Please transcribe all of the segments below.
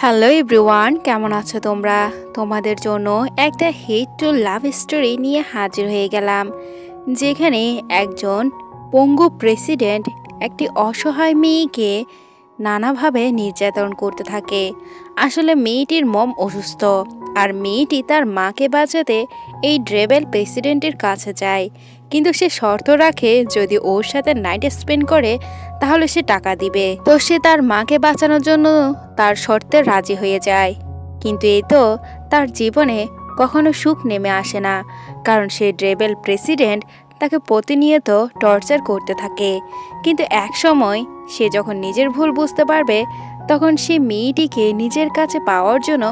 Hello everyone, কেমন আছো তোমরা? তোমাদের জন্য একটা হেট টু লাভ স্টোরি নিয়ে হাজির হয়ে গেলাম, যেখানে একজন পঙ্গু প্রেসিডেন্ট একটি অসহায় মেয়েকে নানাভাবে নির্যাতন করতে থাকে। আসলে মেয়েটির মম অসুস্থ, আর মেয়েটি তার মাকে বাঁচাতে এই ড্রেবেল প্রেসিডেন্টের কাছে যায়, কিন্তু সে শর্ত রাখে যদি ওর সাথে নাইট স্পেন্ড করে তাহলে সে টাকা দিবে। তো সে তার মাকে বাঁচানোর জন্য তার শর্তে রাজি হয়ে যায়। কিন্তু এই তো তার জীবনে কখনো সুখ নেমে আসে না, কারণ সে ড্রেবেল প্রেসিডেন্ট তাকে প্রতিনিয়ত টর্চার করতে থাকে। কিন্তু এক সময় সে যখন নিজের ভুল বুঝতে পারবে, তখন সে মেয়েটিকে নিজের কাছে পাওয়ার জন্য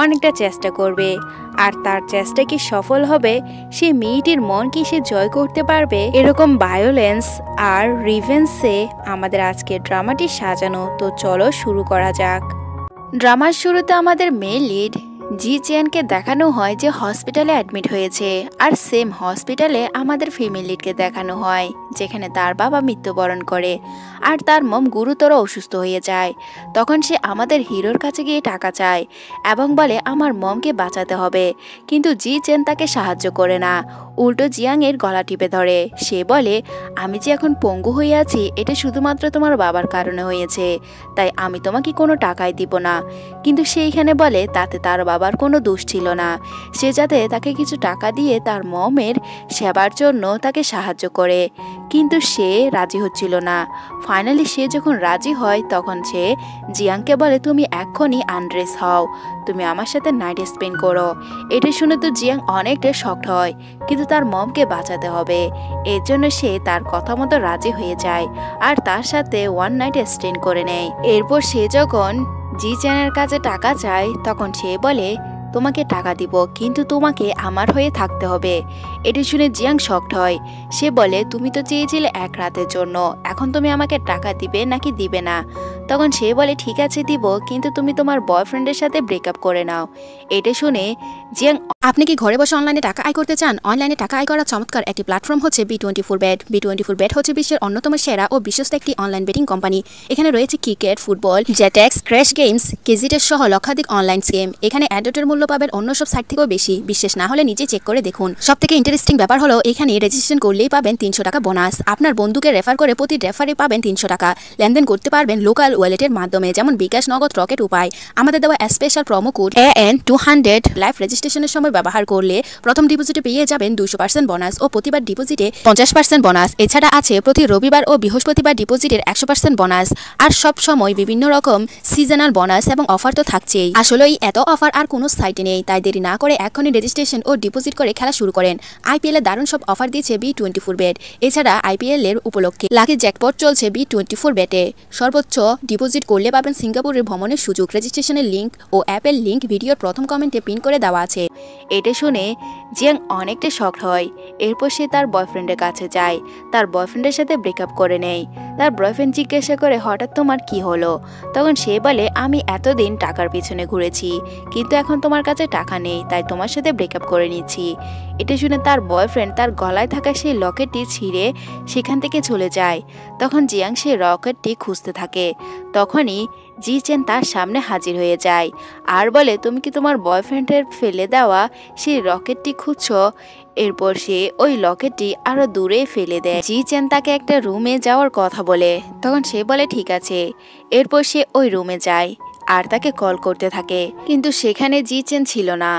অনেকটা চেষ্টা করবে। আর তার চেষ্টা কি সফল হবে, সে মেয়েটির মন কি সে জয় করতে পারবে? এরকম ভায়োলেন্স আর রিভেন্সে আমাদের আজকের ড্রামাটি সাজানো। তো চলো শুরু করা যাক। ড্রামার শুরুতে আমাদের মেয়ে লিড জি চেয়ানকে দেখানো হয় যে হসপিটালে অ্যাডমিট হয়েছে, আর সেম হসপিটালে আমাদের ফিমেল লিডকে দেখানো হয় যেখানে তার বাবা মৃত্যুবরণ করে আর তার মম গুরুতর অসুস্থ হয়ে যায়। তখন সে আমাদের হিরোর কাছে গিয়ে টাকা চায় এবং বলে আমার মমকে বাঁচাতে হবে, কিন্তু জি চেন তাকে সাহায্য করে না, উল্টো জিয়াংয়ের গলা টিপে ধরে। সে বলে আমি যে এখন পঙ্গু হয়ে আছি এটা শুধুমাত্র তোমার বাবার কারণে হয়েছে, তাই আমি তোমাকে কোনো টাকাই দিব না। কিন্তু সে এখানে বলে তাতে তার বাবার কোনো দোষ ছিল না, সে যাতে তাকে কিছু টাকা দিয়ে তার মমের সেবার জন্য তাকে সাহায্য করে, কিন্তু সে রাজি হচ্ছিল না। ফাইনালি সে যখন রাজি হয় তখন সে জিয়াংকে বলে তুমি এক্ষুনি আনড্রেস হও, তুমি আমার সাথে নাইট স্পেন্ড করো। এটা শুনে তো জিয়াং অনেকটা শকড হয়, কিন্তু তার মমকে বাঁচাতে হবে, এর জন্য সে তার কথা মতো রাজি হয়ে যায় আর তার সাথে ওয়ান নাইট স্টেন্ড করে নেয়। এরপর সে যখন জি চ্যানের কাছে টাকা চায় তখন সে বলে তোমাকে টাকা দিব, কিন্তু তোমাকে আমার হয়ে থাকতে হবে। এটি শুনে জিয়াং শকড হয়। সে বলে তুমি তো চেয়েছিলে এক রাতের জন্য, এখন তুমি আমাকে টাকা দিবে নাকি দিবে না? তখন সে বলে ঠিক আছে দিব, কিন্তু তুমি তোমার বয়ফ্রেন্ডের সাথে ব্রেকআপ করে নাও। এটা শুনে জিয়াং আপনি কি ঘরে বসে অনলাইনে টাকা আয় করতে চান? অনলাইনে টাকা আয় করার চমৎকার একটি প্ল্যাটফর্ম হচ্ছে B24Bet। B24Bet হচ্ছে বিশ্বের অন্যতম সেরা ও বিশ্বস্ত একটি অনলাইন বেটিং কোম্পানি। এখানে রয়েছে ক্রিকেট, ফুটবল, জেটেক্স, ক্র্যাশ গেমস, কেজিটেস সহ লক্ষাধিক অনলাইন গেম। এখানে অ্যাডোটের মূল্য পাবেন অন্য সব সাইট থেকেও বেশি। বিশ্বাস না হলে নিজে চেক করে দেখুন। সবথেকে ইন্টারেস্টিং ব্যাপার হলো এখানে রেজিস্ট্রেশন করলেই পাবেন 300 টাকা বোনাস। আপনার বন্ধুকে রেফার করে প্রতি রেফারে পাবেন 300 টাকা। লেনদেন করতে পারবেন লোকাল ওয়ালেটের মাধ্যমে, যেমন বিকাশ, নগদ, রকেট উপায়। আমাদের দেওয়া special promo code AN200 live রেজিস্ট্রেশনের সময় ব্যবহার করলে প্রথম ডিপোজিটে পেয়ে যাবেন 200% বোনাস ও প্রতিবার ডিপোজিটে 50% বোনাস। এছাড়া আছে প্রতি রবিবার ও বৃহস্পতিবার ডিপোজিটের 100% বোনাস। আর সব সময় বিভিন্ন রকম সিজনাল বোনাস এবং অফার তো থাকছেই। আসলেই এত অফার আর কোনো সাইটে নেই, তাই দেরি না করে এখনই রেজিস্ট্রেশন ও ডিপোজিট করে খেলা শুরু করেন। IPL এর দারুণ সব অফার দিচ্ছে B24Bet। এছাড়া IPL এর উপলক্ষে লাকি জ্যাকপট চলছে B24Bet এ। সর্বোচ্চ ডিপোজিট করলে পাবেন সিঙ্গাপুরের ভ্রমণের সুযোগ। রেজিস্ট্রেশনের লিঙ্ক ও অ্যাপের লিঙ্ক ভিডিওর প্রথম কমেন্টে পিন করে দেওয়া আছে। এটা শুনে জিয়াং অনেকটা শকড হয়। এরপর সে তার বয়ফ্রেন্ডের কাছে যায়, তার বয়ফ্রেন্ডের সাথে ব্রেকআপ করে নেয়। তার বয়ফ্রেন্ড জিজ্ঞাসা করে হঠাৎ তোমার কি হলো? তখন সে বলে আমি এতদিন টাকার পিছনে ঘুরেছি, কিন্তু এখন তোমার কাছে টাকা নেই, তাই তোমার সাথে ব্রেকআপ করে নিচ্ছি। এটা শুনে তার বয়ফ্রেন্ড তার গলায় থাকা সেই লকেটটি ছিঁড়ে সেখান থেকে চলে যায়। তখন জিয়াং সেই রকেটটি খুঁজতে থাকে। তখনই জি চেন তার সামনে হাজির হয়ে যায় আর বলে তুমি কি তোমার বয়ফ্রেন্ডের ফেলে দেওয়া সেই রকেটটি খুঁজছো? এরপর সে ওই লকেটটি আরো দূরে ফেলে দেয়। জি চেন তাকে একটা রুমে যাওয়ার কথা বলে, তখন সে বলে ঠিক আছে। এরপর সে ওই রুমে যায় আর তাকে কল করতে থাকে, কিন্তু সেখানে জি চেন ছিল না।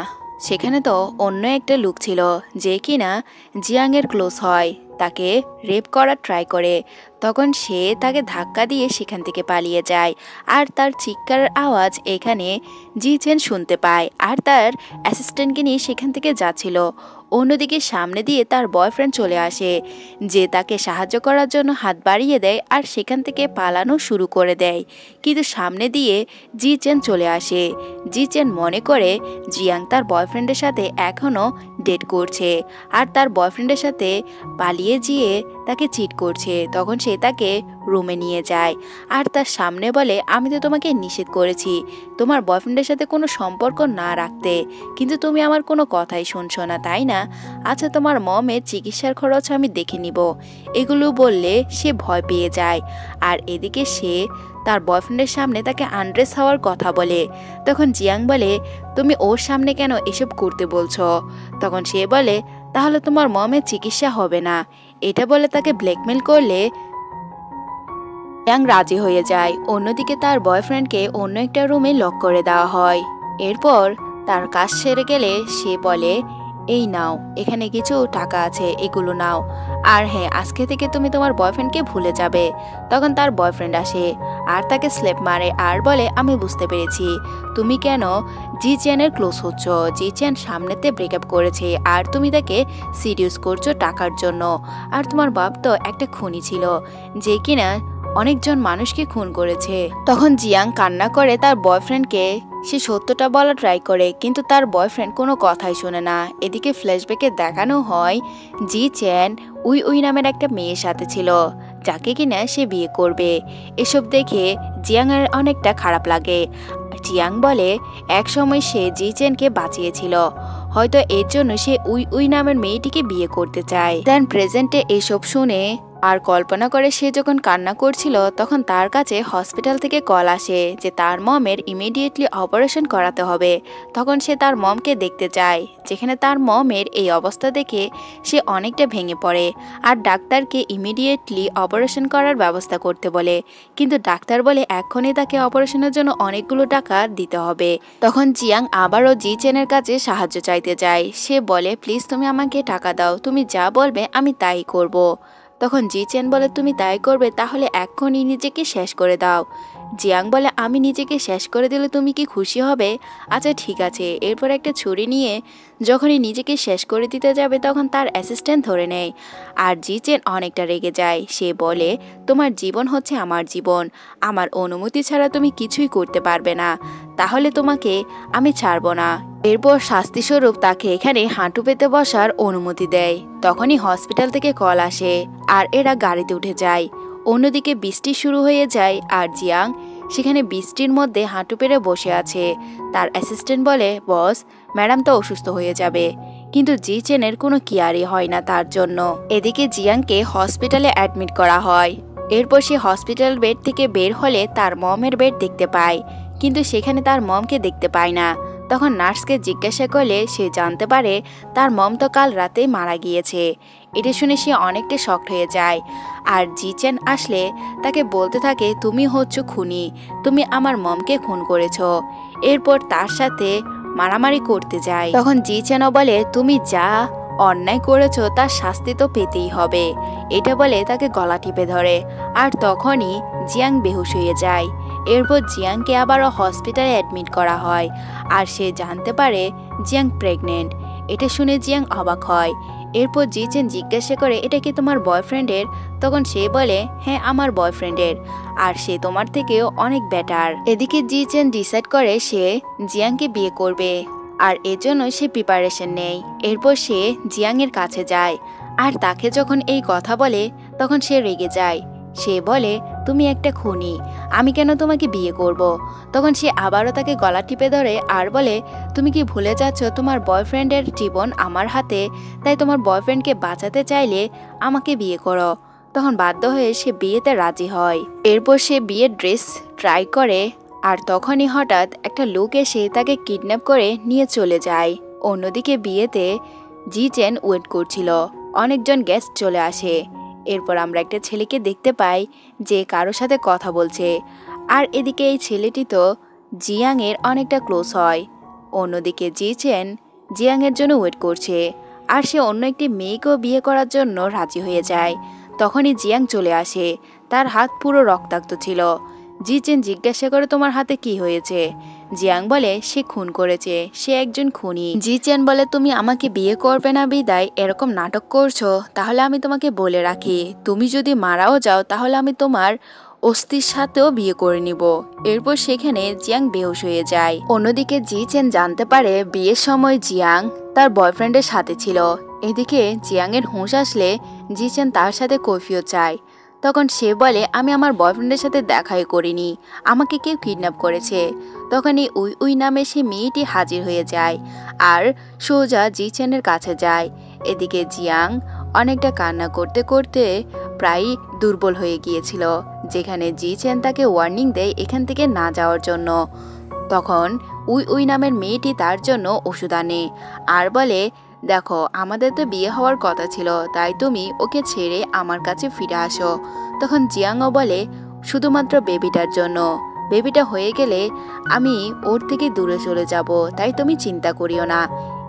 সেখানে তো অন্য একটা লোক ছিল যে কিনা জিয়াংয়ের ক্লোজ হয়, তাকে রেপ করার ট্রাই করে। তখন সে তাকে ধাক্কা দিয়ে সেখান থেকে পালিয়ে যায় আর তার চিৎকারের আওয়াজ এখানে জি চেন শুনতে পায় আর তার অ্যাসিস্ট্যান্টকে নিয়ে সেখান থেকে যাচ্ছিল। অন্যদিকে সামনে দিয়ে তার বয়ফ্রেন্ড চলে আসে, যে তাকে সাহায্য করার জন্য হাত বাড়িয়ে দেয় আর সেখান থেকে পালানো শুরু করে দেয়। কিন্তু সামনে দিয়ে জি চেন চলে আসে। জি চেন মনে করে জিয়াং তার বয়ফ্রেন্ডের সাথে এখনও ডেট করছে আর তার বয়ফ্রেন্ডের সাথে পালিয়ে গিয়ে তাকে চিট করছে। তখন সে তাকে রুমে নিয়ে যায় আর তার সামনে বলে, আমি তো তোমাকে নিষেধ করেছি তোমার বয়ফ্রেন্ডের সাথে কোনো সম্পর্ক না রাখতে, কিন্তু তুমি আমার কোনো কথাই শুনছো না, তাই না? আচ্ছা, তোমার মমের চিকিৎসার খরচ আমি দেখে নিব। এগুলো বললে সে ভয় পেয়ে যায়। আর এদিকে সে তার বয়ফ্রেন্ডের সামনে তাকে আনড্রেস হওয়ার কথা বলে। তখন জিয়াং বলে, তুমি ওর সামনে কেন এসব করতে বলছো? তখন সে বলে, তাহলে তোমার মমের চিকিৎসা হবে না। এটা বলে তাকে ব্ল্যাকমেল করলে জিয়াং রাজি হয়ে যায়। অন্যদিকে তার বয়ফ্রেন্ডকে অন্য একটা রুমে লক করে দেওয়া হয়। এরপর তার কাজ সেরে গেলে সে বলে, এই নাও, এখানে কিছু টাকা আছে, এগুলো নাও। আর হ্যাঁ, আজকে থেকে তুমি তোমার বয়ফ্রেন্ডকে ভুলে যাবে। তখন তার বয়ফ্রেন্ড আসে আর তাকে স্লেপ মারে আর বলে, আমি বুঝতে পেরেছি তুমি কেন জি চেনের ক্লোজ হচ্ছ। জি চেন সামনেতে ব্রেকআপ করেছে আর তুমি তাকে সিরিয়াস করছো টাকার জন্য। আর তোমার বাপ তো একটা খুনি ছিল, যে কিনা অনেকজন মানুষকে খুন করেছে। তখন জিয়াং কান্না করে তার বয়ফ্রেন্ডকে সে সত্যটা বলা ট্রাই করে, কিন্তু তার বয়ফ্রেন্ড কোনো কথাই শোনে না। এদিকে ফ্ল্যাশব্যাকে দেখানো হয় জি চেন উই উই নামের একটা মেয়ের সাথে ছিল, যাকে কিনা সে বিয়ে করবে। এসব দেখে জিয়াংয়ের অনেকটা খারাপ লাগে। জিয়াং বলে, এক সময় সে জি চেনকে বাঁচিয়েছিল, হয়তো এর জন্য সে উই উই নামের মেয়েটিকে বিয়ে করতে চায়। দেন প্রেজেন্টে এসব শুনে আর কল্পনা করে সে যখন কান্না করছিল, তখন তার কাছে হসপিটাল থেকে কল আসে যে তার মমের ইমিডিয়েটলি অপারেশন করাতে হবে। তখন সে তার মমকে দেখতে যায়, যেখানে তার মমের এই অবস্থা দেখে সে অনেকটা ভেঙে পড়ে আর ডাক্তারকে ইমিডিয়েটলি অপারেশন করার ব্যবস্থা করতে বলে। কিন্তু ডাক্তার বলে এখনই তাকে অপারেশনের জন্য অনেকগুলো টাকা দিতে হবে। তখন জিয়াং আবারও জি চেনের কাছে সাহায্য চাইতে যায়। সে বলে, প্লিজ তুমি আমাকে টাকা দাও, তুমি যা বলবে আমি তাই করব। তখন জি চেন বলে, তুমি তাই করবে? তাহলে এখনই নিজেকে শেষ করে দাও। জিয়াং বলে, আমি নিজেকে শেষ করে দিলে তুমি কি খুশি হবে? আচ্ছা ঠিক আছে। এরপর একটা ছুরি নিয়ে যখনই নিজেকে শেষ করে দিতে যাবে, তখন তার অ্যাসিস্ট্যান্ট ধরে নেয় আর জি চেন অনেকটা রেগে যায়। সে বলে, তোমার জীবন হচ্ছে আমার জীবন, আমার অনুমতি ছাড়া তুমি কিছুই করতে পারবে না, তাহলে তোমাকে আমি ছাড়ব না। এরপর শাস্তিস্বরূপ তাকে এখানে হাঁটু পেতে বসার অনুমতি দেয়। তখনই হসপিটাল থেকে কল আসে আর এরা গাড়িতে উঠে যায়। অন্যদিকে বৃষ্টি শুরু হয়ে যায় আর জিয়াং সেখানে বৃষ্টির মধ্যে হাঁটু পেরে বসে আছে। তার অ্যাসিস্ট্যান্ট বলে, বস, ম্যাডাম তো অসুস্থ হয়ে যাবে, কিন্তু জি চেনের কোনো কেয়ারই হয় না তার জন্য। এদিকে জিয়াংকে হসপিটালে অ্যাডমিট করা হয়। এরপর সে হসপিটাল বেড থেকে বের হলে তার মমের বেড দেখতে পায়, কিন্তু সেখানে তার মমকে দেখতে পায় না। তখন নার্সকে জিজ্ঞাসা করলে সে জানতে পারে তার মম তো কাল রাতেই মারা গিয়েছে। এটা শুনে সে অনেকটা শকড হয়ে যায়। আর জি চেন আসলে তাকে বলতে থাকে, তুমি হচ্ছ খুনি, তুমি আমার মমকে খুন করেছো। এরপর তার সাথে মারামারি করতে যায়। তখন জি চেনও বলে, তুমি যা অন্যায় করেছো তার শাস্তি তো পেতেই হবে। এটা বলে তাকে গলা টিপে ধরে আর তখনই জিয়াং বেহুশ হয়ে যায়। এরপর জিয়াংকে আবারও হসপিটালে অ্যাডমিট করা হয় আর সে জানতে পারে জিয়াং প্রেগনেন্ট। এটা শুনে জিয়াং অবাক হয়। এরপর জি চেন জিজ্ঞাসা করে, এটা কি তোমার বয়ফ্রেন্ডের? তখন সে বলে, হ্যাঁ, আমার বয়ফ্রেন্ডের, আর সে তোমার থেকেও অনেক বেটার। এদিকে জি চেন ডিসাইড করে সে জিয়াংকে বিয়ে করবে আর এজন্য সে প্রিপারেশন নেয়। এরপর সে জিয়াংয়ের কাছে যায় আর তাকে যখন এই কথা বলে তখন সে রেগে যায়। সে বলে, তুমি একটা খুনি, আমি কেন তোমাকে বিয়ে করব? তখন সে আবারও তাকে গলা টিপে ধরে আর বলে, তুমি কি ভুলে যাচ্ছ তোমার বয়ফ্রেন্ডের জীবন আমার হাতে, তাই তোমার বয়ফ্রেন্ডকে বাঁচাতে চাইলে আমাকে বিয়ে করো। তখন বাধ্য হয়ে সে বিয়েতে রাজি হয়। এরপর সে বিয়ের ড্রেস ট্রাই করে আর তখনই হঠাৎ একটা লোক এসে তাকে কিডন্যাপ করে নিয়ে চলে যায়। অন্যদিকে বিয়েতে জি চেন ওয়েট করছিল, অনেকজন গেস্ট চলে আসে। এরপর আমরা একটা ছেলেকে দেখতে পাই যে কারোর সাথে কথা বলছে আর এদিকে এই ছেলেটি তো জিয়াংয়ের অনেকটা ক্লোজ হয়। অন্যদিকে জি চেন জিয়াংয়ের জন্য ওয়েট করছে আর সে অন্য একটি মেয়েকেও বিয়ে করার জন্য রাজি হয়ে যায়। তখনই জিয়াং চলে আসে, তার হাত পুরো রক্তাক্ত ছিল। জি চেন জিজ্ঞাসা করে, তোমার হাতে কি হয়েছে? জিয়াং বলে, সে খুন করেছে, সে একজন খুনি। জি চেন বলে, তুমি আমাকে বিয়ে করবে না বিদায় এরকম নাটক করছো, তাহলে আমি তোমাকে বলে রাখি, তুমি যদি মারাও যাও তাহলে আমি তোমার অস্থির সাথেও বিয়ে করে নিব। এরপর সেখানে জিয়াং বেহুশ হয়ে যায়। অন্যদিকে জি চেন জানতে পারে বিয়ের সময় জিয়াং তার বয়ফ্রেন্ডের সাথে ছিল, এদিকে জিয়াংয়ের হুঁশ আসলে জিচেন তার সাথে কৈফিয়ত চায়। তখন সে বলে, আমি আমার বয়ফ্রেন্ডের সাথে দেখাই করিনি, আমাকে কেউ কিডন্যাপ করেছে। তখনই উই উই নামে সে মেয়েটি হাজির হয়ে যায় আর সোজা জিচেনের কাছে যায়। এদিকে জিয়াং অনেকটা কান্না করতে করতে প্রায় দুর্বল হয়ে গিয়েছিল, যেখানে জিচেন তাকে ওয়ার্নিং দেয় এখান থেকে না যাওয়ার জন্য। তখন উই উই নামের মেয়েটি তার জন্য ওষুধ আনে আর বলে, দেখো আমাদের তো বিয়ে হওয়ার কথা ছিল, তাই তুমি ওকে ছেড়ে আমার কাছে ফিরে আসো। তখন জিয়াংও বলে, শুধুমাত্র বেবিটার জন্য, বেবিটা হয়ে গেলে আমি ওর থেকে দূরে চলে যাব, তাই তুমি চিন্তা করিও না।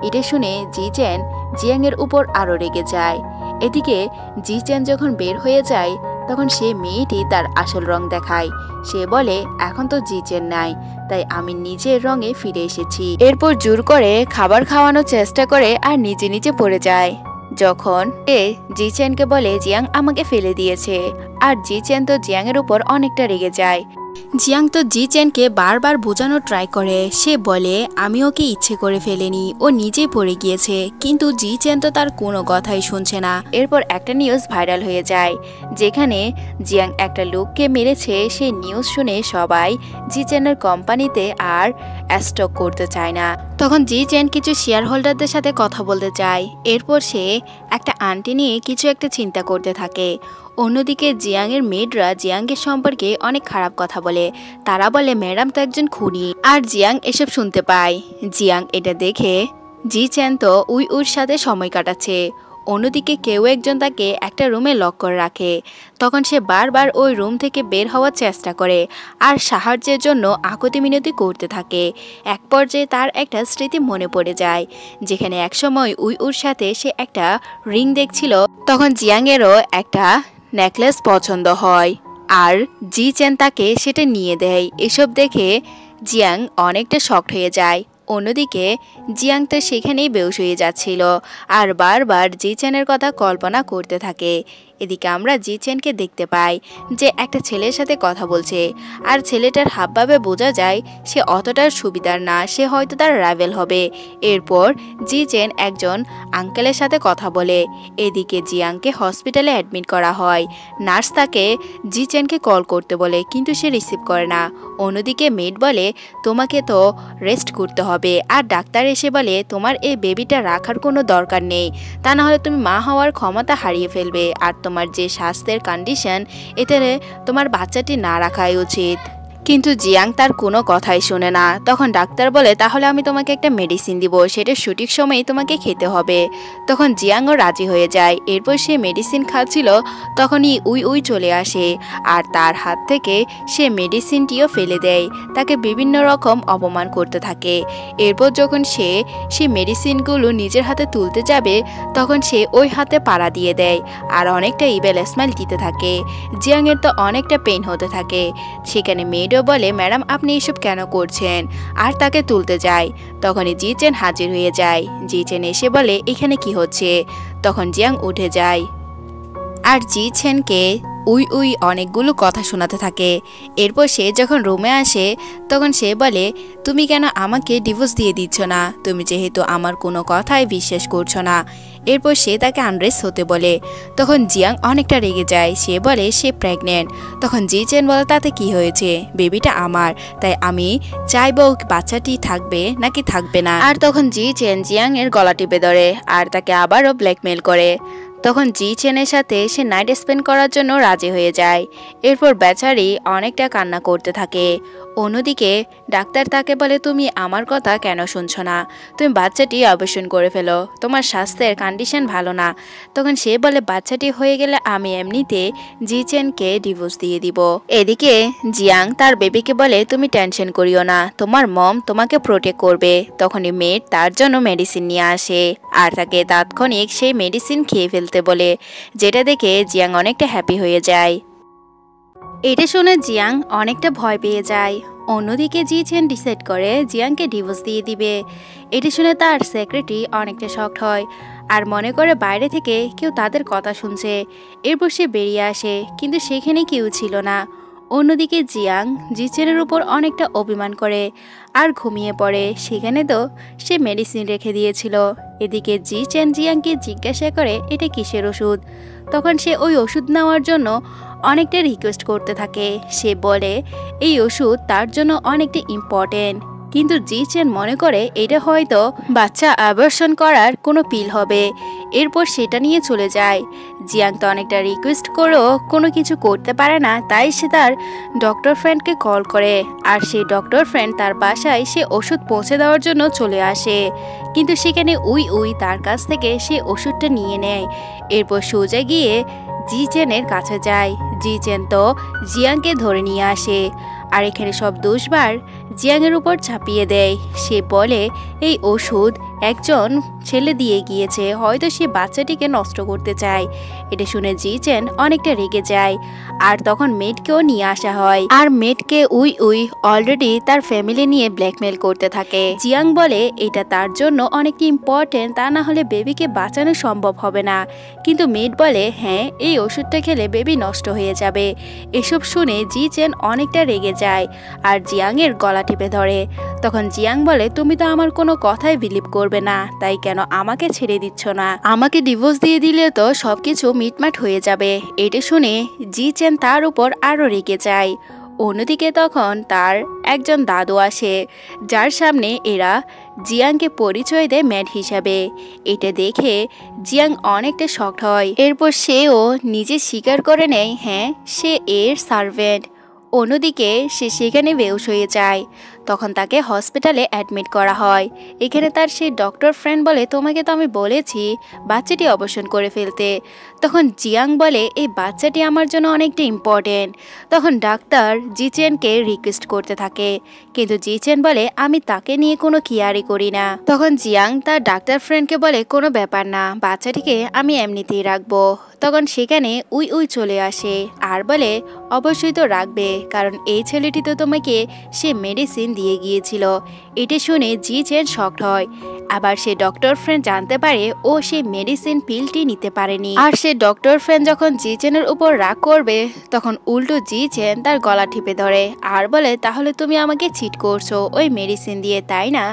এটা শুনে জিচেন জিয়াংয়ের উপর আরও রেগে যায়। এদিকে জিচেন যখন বের হয়ে যায় তখন সে মেয়েটি তার আসল রং দেখায়। সে বলে, এখন তো জিচেন নাই, তাই আমি নিজের রঙে ফিরে এসেছি। এরপর জোর করে খাবার খাওয়ানোর চেষ্টা করে আর নিজে নিজে পড়ে যায়। যখন জিচেনকে বলে জিয়াং আমাকে ফেলে দিয়েছে, আর জিচেন তো জিয়াংয়ের উপর অনেকটা রেগে যায়। জিয়াং তো জিচেনকে বারবার বোঝানোর ট্রাই করে। সে বলে আমি ওকে ইচ্ছে করে ফেলেনি, ও নিজেই পড়ে গিয়েছে, কিন্তু জিচেন তো তার কোনো কথাই শুনছে না। এরপর একটা নিউজ ভাইরাল হয়ে যায়, যেখানে জিয়াং একটা লোককে মেরেছে। সেই নিউজ শুনে সবাই জিচেনের কোম্পানিতে আর স্টক করতে চায় না। তখন জিচেন কিছু শেয়ার হোল্ডারদের সাথে কথা বলতে চায়। এরপর সে একটা আন্টি নিয়ে কিছু একটা চিন্তা করতে থাকে। অন্যদিকে জিয়াংয়ের মেয়েরা জিয়াংয়ের সম্পর্কে অনেক খারাপ কথা বলে। তারা বলে ম্যাডাম তো একজন খুনি, আর জিয়াং এসব শুনতে পায়। জিয়াং এটা দেখে জিচেন তো উই উর সাথে সময় কাটাচ্ছে। অন্যদিকে কেউ একজন তাকে একটা রুমে লক করে রাখে। তখন সে বারবার ওই রুম থেকে বের হওয়ার চেষ্টা করে আর সাহায্যের জন্য আকুতি মিনতি করতে থাকে। এক পর্যায়ে তার একটা স্মৃতি মনে পড়ে যায়, যেখানে একসময় উই উর সাথে সে একটা রিং দেখছিল। তখন জিয়াংয়েরও একটা নেকলেস পছন্দ হয় আর জিচেন তাকে সেটা নিয়ে দেয়। এসব দেখে জিয়াং অনেকটা শকড হয়ে যায়। অন্যদিকে জিয়াং তো সেখানেই বেহুশ হয়ে যাচ্ছিল আর বারবার জিচেনের কথা কল্পনা করতে থাকে। এদিকে আমরা জিচেনকে দেখতে পাই যে একটা ছেলের সাথে কথা বলছে, আর ছেলেটার হাবভাবে বোঝা যায় সে অতটার সুবিধার না, সে হয়তো তার রাইভেল হবে। এরপর জিচেন একজন আঙ্কেলের সাথে কথা বলে। এদিকে জিয়াংকে হসপিটালে অ্যাডমিট করা হয়। নার্স তাকে জিচেনকে কল করতে বলে, কিন্তু সে রিসিভ করে না। অন্যদিকে মেড বলে তোমাকে তো রেস্ট করতে হবে, আর ডাক্তার এসে বলে তোমার এই বেবিটা রাখার কোনো দরকার নেই, তা না হলে তুমি মা হওয়ার ক্ষমতা হারিয়ে ফেলবে, আর তোমার যে স্বাস্থ্যের কন্ডিশন, এতে তোমার বাচ্চাটি না রাখাই উচিত। কিন্তু জিয়াং তার কোনো কথাই শোনে না। তখন ডাক্তার বলে তাহলে আমি তোমাকে একটা মেডিসিন দিব, সেটা সঠিক সময়ে তোমাকে খেতে হবে। তখন জিয়াংও রাজি হয়ে যায়। এরপর সে মেডিসিন খাচ্ছিল, তখনই উই উই চলে আসে আর তার হাত থেকে সে মেডিসিনটিও ফেলে দেয়। তাকে বিভিন্ন রকম অপমান করতে থাকে। এরপর যখন সে মেডিসিনগুলো নিজের হাতে তুলতে যাবে, তখন সে ওই হাতে পাড়া দিয়ে দেয় আর অনেকটা ইবেল স্মাইল দিতে থাকে। জিয়াংয়ের তো অনেকটা পেইন হতে থাকে। সেখানে মেয়েও বলে ম্যাডাম আপনি এসব কেন করছেন, আর তাকে তুলতে যায়। তখনই জিচেন হাজির হয়ে যায়। জিচেন এসে বলে এখানে কি হচ্ছে। তখন জিয়াং উঠে যায় আর জিচেনকে উই উই অনেকগুলো কথা শোনাতে থাকে। এরপর সে যখন রুমে আসে তখন সে বলে তুমি কেন আমাকে ডিভোর্স দিয়ে দিচ্ছ না, তুমি যেহেতু আমার কোনো কথাই বিশ্বাস করছো না। এরপর সে তাকে আনরেস্ট হতে বলে। তখন জিয়াং অনেকটা রেগে যায়। সে বলে সে প্রেগনেন্ট। তখন জিচেন বলে তাতে কি হয়েছে, বেবিটা আমার, তাই আমি চাইবো বাচ্চাটি থাকবে নাকি থাকবে না। আর তখন জিচেন জিয়াং এর গলা টিপে ধরে আর তাকে আবারও ব্ল্যাকমেল করে। তখন জিচেনের সাথে সে নাইট স্পেন্ড করার জন্য রাজি হয়ে যায়। এরপর বেচারি অনেকটা কান্না করতে থাকে। অন্যদিকে ডাক্তার তাকে বলে তুমি আমার কথা কেন শুনছো না, তুমি বাচ্চাটি অপারেশন করে ফেলো, তোমার স্বাস্থ্যের কন্ডিশন ভালো না। তখন সে বলে বাচ্চাটি হয়ে গেলে আমি এমনিতে জিচেনকে ডিভোর্স দিয়ে দিব। এদিকে জিয়াং তার বেবিকে বলে তুমি টেনশন করিও না, তোমার মম তোমাকে প্রোটেক্ট করবে। তখনই মেড তার জন্য মেডিসিন নিয়ে আসে আর তাকে তাৎক্ষণিক সেই মেডিসিন খেয়ে ফেলতে বলে, যেটা দেখে জিয়াং অনেকটা হ্যাপি হয়ে যায়। এটা শুনে জিয়াং অনেকটা ভয় পেয়ে যায়। অন্যদিকে জিচেন ডিসাইড করে জিয়াংকে ডিভোর্স দিয়ে দিবে। এটা শুনে তার সেক্রেটারি অনেকটা শকড হয় আর মনে করে বাইরে থেকে কেউ তাদের কথা শুনছে। এরপর সে বেরিয়ে আসে, কিন্তু সেখানে কেউ ছিল না। অন্যদিকে জিয়াং জিচেনের উপর অনেকটা অভিমান করে আর ঘুমিয়ে পড়ে। সেখানে তো সে মেডিসিন রেখে দিয়েছিল। এদিকে জিচেন জিয়াংকে জিজ্ঞাসা করে এটা কিসের ওষুধ। তখন সে ওই ওষুধ নেওয়ার জন্য অনেকটা রিকোয়েস্ট করতে থাকে। সে বলে এই ওষুধ তার জন্য অনেকটা ইম্পর্টেন্ট, কিন্তু জিচেন মনে করে এটা হয়তো বাচ্চা অ্যাবর্শন করার কোনো পিল হবে। এরপর সেটা নিয়ে চলে যায়। জিয়াং তো অনেকটা রিকোয়েস্ট করেও কোনো কিছু করতে পারে না, তাই সে তার ডক্টর ফ্রেন্ডকে কল করে। আর সেই ডক্টর ফ্রেন্ড তার বাসায় সে ওষুধ পৌঁছে দেওয়ার জন্য চলে আসে, কিন্তু সেখানে উই উই তার কাছ থেকে সে ওষুধটা নিয়ে নেয়। এরপর সোজা গিয়ে জিচেনের কাছে যায়। জিচেন তো জিয়াংকে ধরে নিয়ে আসে আর এখানে সব দোষবার জিয়াংয়ের উপর চাপিয়ে দেয়। সে বলে এই ওষুধ একজন ছেলে দিয়ে গিয়েছে, হয়তো সে বাচ্চাটিকে নষ্ট করতে চায়। এটা শুনে জিচেন অনেকটা রেগে যায়। আর তখন মেয়েটকেও নিয়ে আসা হয়, আর মেয়েটকে উই উই অলরেডি তার ফ্যামিলি নিয়ে ব্ল্যাকমেল করতে থাকে। জিয়াং বলে এটা তার জন্য অনেক ইম্পর্টেন্ট, তা না হলে বেবিকে বাঁচানো সম্ভব হবে না। কিন্তু মেয়েট বলে হ্যাঁ, এই ওষুধটা খেলে বেবি নষ্ট হয়ে যাবে। এসব শুনে জিচেন অনেকটা রেগে যায় আর জিয়াংয়ের গলা টিপে ধরে। তখন জিয়াং বলে তুমি তো আমার কোনো কথাই বিলিভ করবে না, তাই কেন আমাকে ছেড়ে দিচ্ছ না? আমাকে ডিভোর্স দিয়ে দিলে তো সবকিছু মিটমাট হয়ে যাবে। এটা শুনে জিচেন তার উপর আরো রেগে যায়। অন্যদিকে তখন তার একজন দাদু আসে, যার সামনে এরা জিয়াংকে পরিচয় দেয় ম্যাড হিসাবে। এটা দেখে জিয়াং অনেকটা শকড হয়। এরপর সেও নিজে স্বীকার করে নেয় হ্যাঁ, সে এর সার্ভেন্ট। অন্যদিকে সে সেখানে বেহুশ হয়ে যায়। তখন তাকে হসপিটালে অ্যাডমিট করা হয়। এখানে তার সেই ডক্টর ফ্রেন্ড বলে তোমাকে তো আমি বলেছি বাচ্চাটি অপারেশন করে ফেলতে। তখন জিয়াং বলে এই বাচ্চাটি আমার জন্য অনেকটা ইম্পর্টেন্ট। তখন ডাক্তার জিচেনকে রিকোয়েস্ট করতে থাকে, কিন্তু জিচেন বলে আমি তাকে নিয়ে কোনো কেয়ারই করি না। তখন জিয়াং তার ডাক্তার ফ্রেন্ডকে বলে কোনো ব্যাপার না, বাচ্চাটিকে আমি এমনিতেই রাখবো। তখন সেখানে উই উই চলে আসে আর বলে অবশ্যই তো রাখবে, কারণ এই ছেলেটি তো তোমাকে সে মেডিসিন দিয়ে গিয়েছিল। এটা শুনে জিচেন শকড হয়। আবার সে ডক্টর ফ্রেন্ড জানতে পারে ও সেই মেডিসিন পিলটি নিতে পারেনি। আর সে ডক্টর ফ্রেন্ড যখন জিচেনের উপর রাগ করবে, তখন উল্টো জিচেন তার গলা টিপে ধরে আর বলে তাহলে তুমি আমাকে চিট করছো ওই মেডিসিন দিয়ে, তাই না?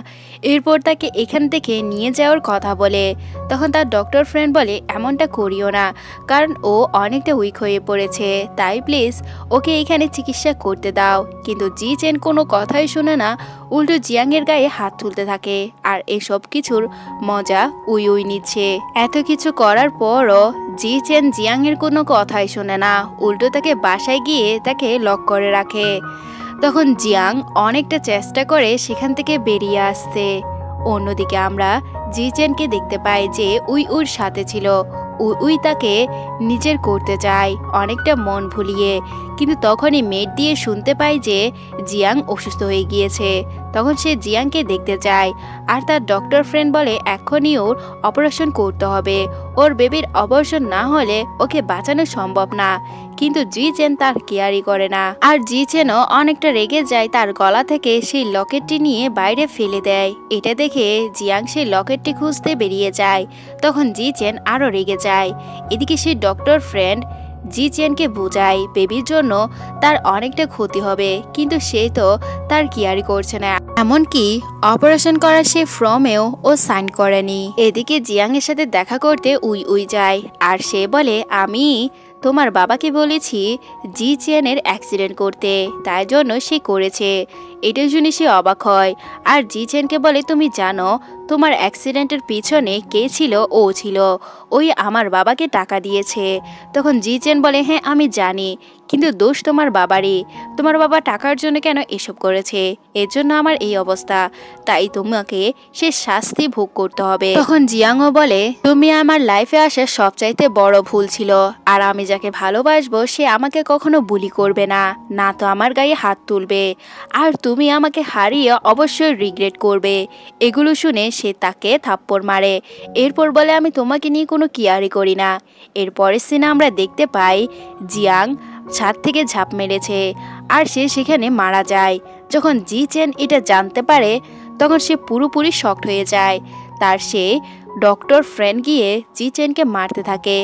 এরপর তাকে এখান থেকে নিয়ে যাওয়ার কথা বলে। তখন তার ডক্টর ফ্রেন্ড বলে এমনটা করিও না, কারণ ও অনেকটা উইক হয়ে পড়েছে, তাই প্লিজ ওকে এখানে চিকিৎসা করতে দাও। কিন্তু জিচেন কোনো কথাই শুনে না, উল্টো জিয়াংয়ের গায়ে হাত তুলতে থাকে আর এসব কিছুর মজা উই উই নিচ্ছে। এত কিছু করার পরও জিচেন জিয়াংয়ের কোনো কথাই শোনে না, উল্টো তাকে বাসায় গিয়ে তাকে লক করে রাখে। তখন জিয়াং অনেকটা চেষ্টা করে সেখান থেকে বেরিয়ে আসতে। অন্যদিকে আমরা জিচেনকে দেখতে পাই যে উই উইর সাথে ছিল। উই তাকে নিজের করতে চায় অনেকটা মন ভুলিয়ে, কিন্তু তখনই মেট দিয়ে শুনতে পাই যে জিয়াং অসুস্থ হয়ে গিয়েছে। তখন সে জিয়াংকে দেখতে যায় আর তার ডক্টর ফ্রেন্ড বলে এখনই ওর অপারেশন করতে হবে, ওর বেবির অপারেশন না হলে ওকে বাঁচানো সম্ভব না। কিন্তু জিচেন তার কেয়ারই করে না, আর জিচেনও অনেকটা রেগে যায়, তার গলা থেকে সেই লকেটটি নিয়ে বাইরে ফেলে দেয়। এটা দেখে জিয়াং সেই লকেটটি খুঁজতে বেরিয়ে যায়। তখন জিচেন আরও রেগে যায়। এদিকে সেই ডক্টর ফ্রেন্ড জিচেনকে বোঝায় বেবির জন্য তার অনেকটা ক্ষতি হবে, কিন্তু সে তো তার কেয়ারই করছে না, এমনকি অপারেশন করার সে ফর্মেও ও সাইন করেনি। এদিকে জিয়াংয়ের সাথে দেখা করতে উই উই যায় আর সে বলে আমি তোমার বাবাকে বলেছি জিচেনের অ্যাক্সিডেন্ট করতে, তাই জন্য সে করেছে। এটা শুনে সে অবাক হয় আর জিচেনকে বলে তুমি জানো তোমার অ্যাক্সিডেন্টের পিছনে কে ছিল? ও ছিল, ওই আমার বাবাকে টাকা দিয়েছে। তখন জিচেন বলে হ্যাঁ আমি জানি, কিন্তু দোষ তোমার বাবারই। তোমার বাবা টাকার জন্য কেন এসব করেছে, এর জন্য আমার এই অবস্থা, তাই তোমাকে সে শাস্তি ভোগ করতে হবে। তখন জিয়াংও বলে তুমি আমার লাইফে আসা সবচাইতে বড় ভুল ছিল, আর আমি যাকে ভালোবাসবো সে আমাকে কখনো বুলি করবে না, না তো আমার গায়ে হাত তুলবে, আর তুমি আমাকে হারিয়ে অবশ্যই রিগ্রেট করবে। এগুলো শুনে সে তাকে থাপ্পড় মারে। এরপর বলে আমি তোমাকে নিয়ে কোনো কেয়ারই করি না। এরপরের সিনে আমরা দেখতে পাই জিয়াং ছাদ থেকে ঝাঁপ মেরেছে আর সে সেখানে মারা যায়। যখন জিচেন এটা জানতে পারে তখন সে পুরোপুরি শকড হয়ে যায়। তার সে ডক্টর ফ্রেন্ড গিয়ে জিচেনকে মারতে থাকে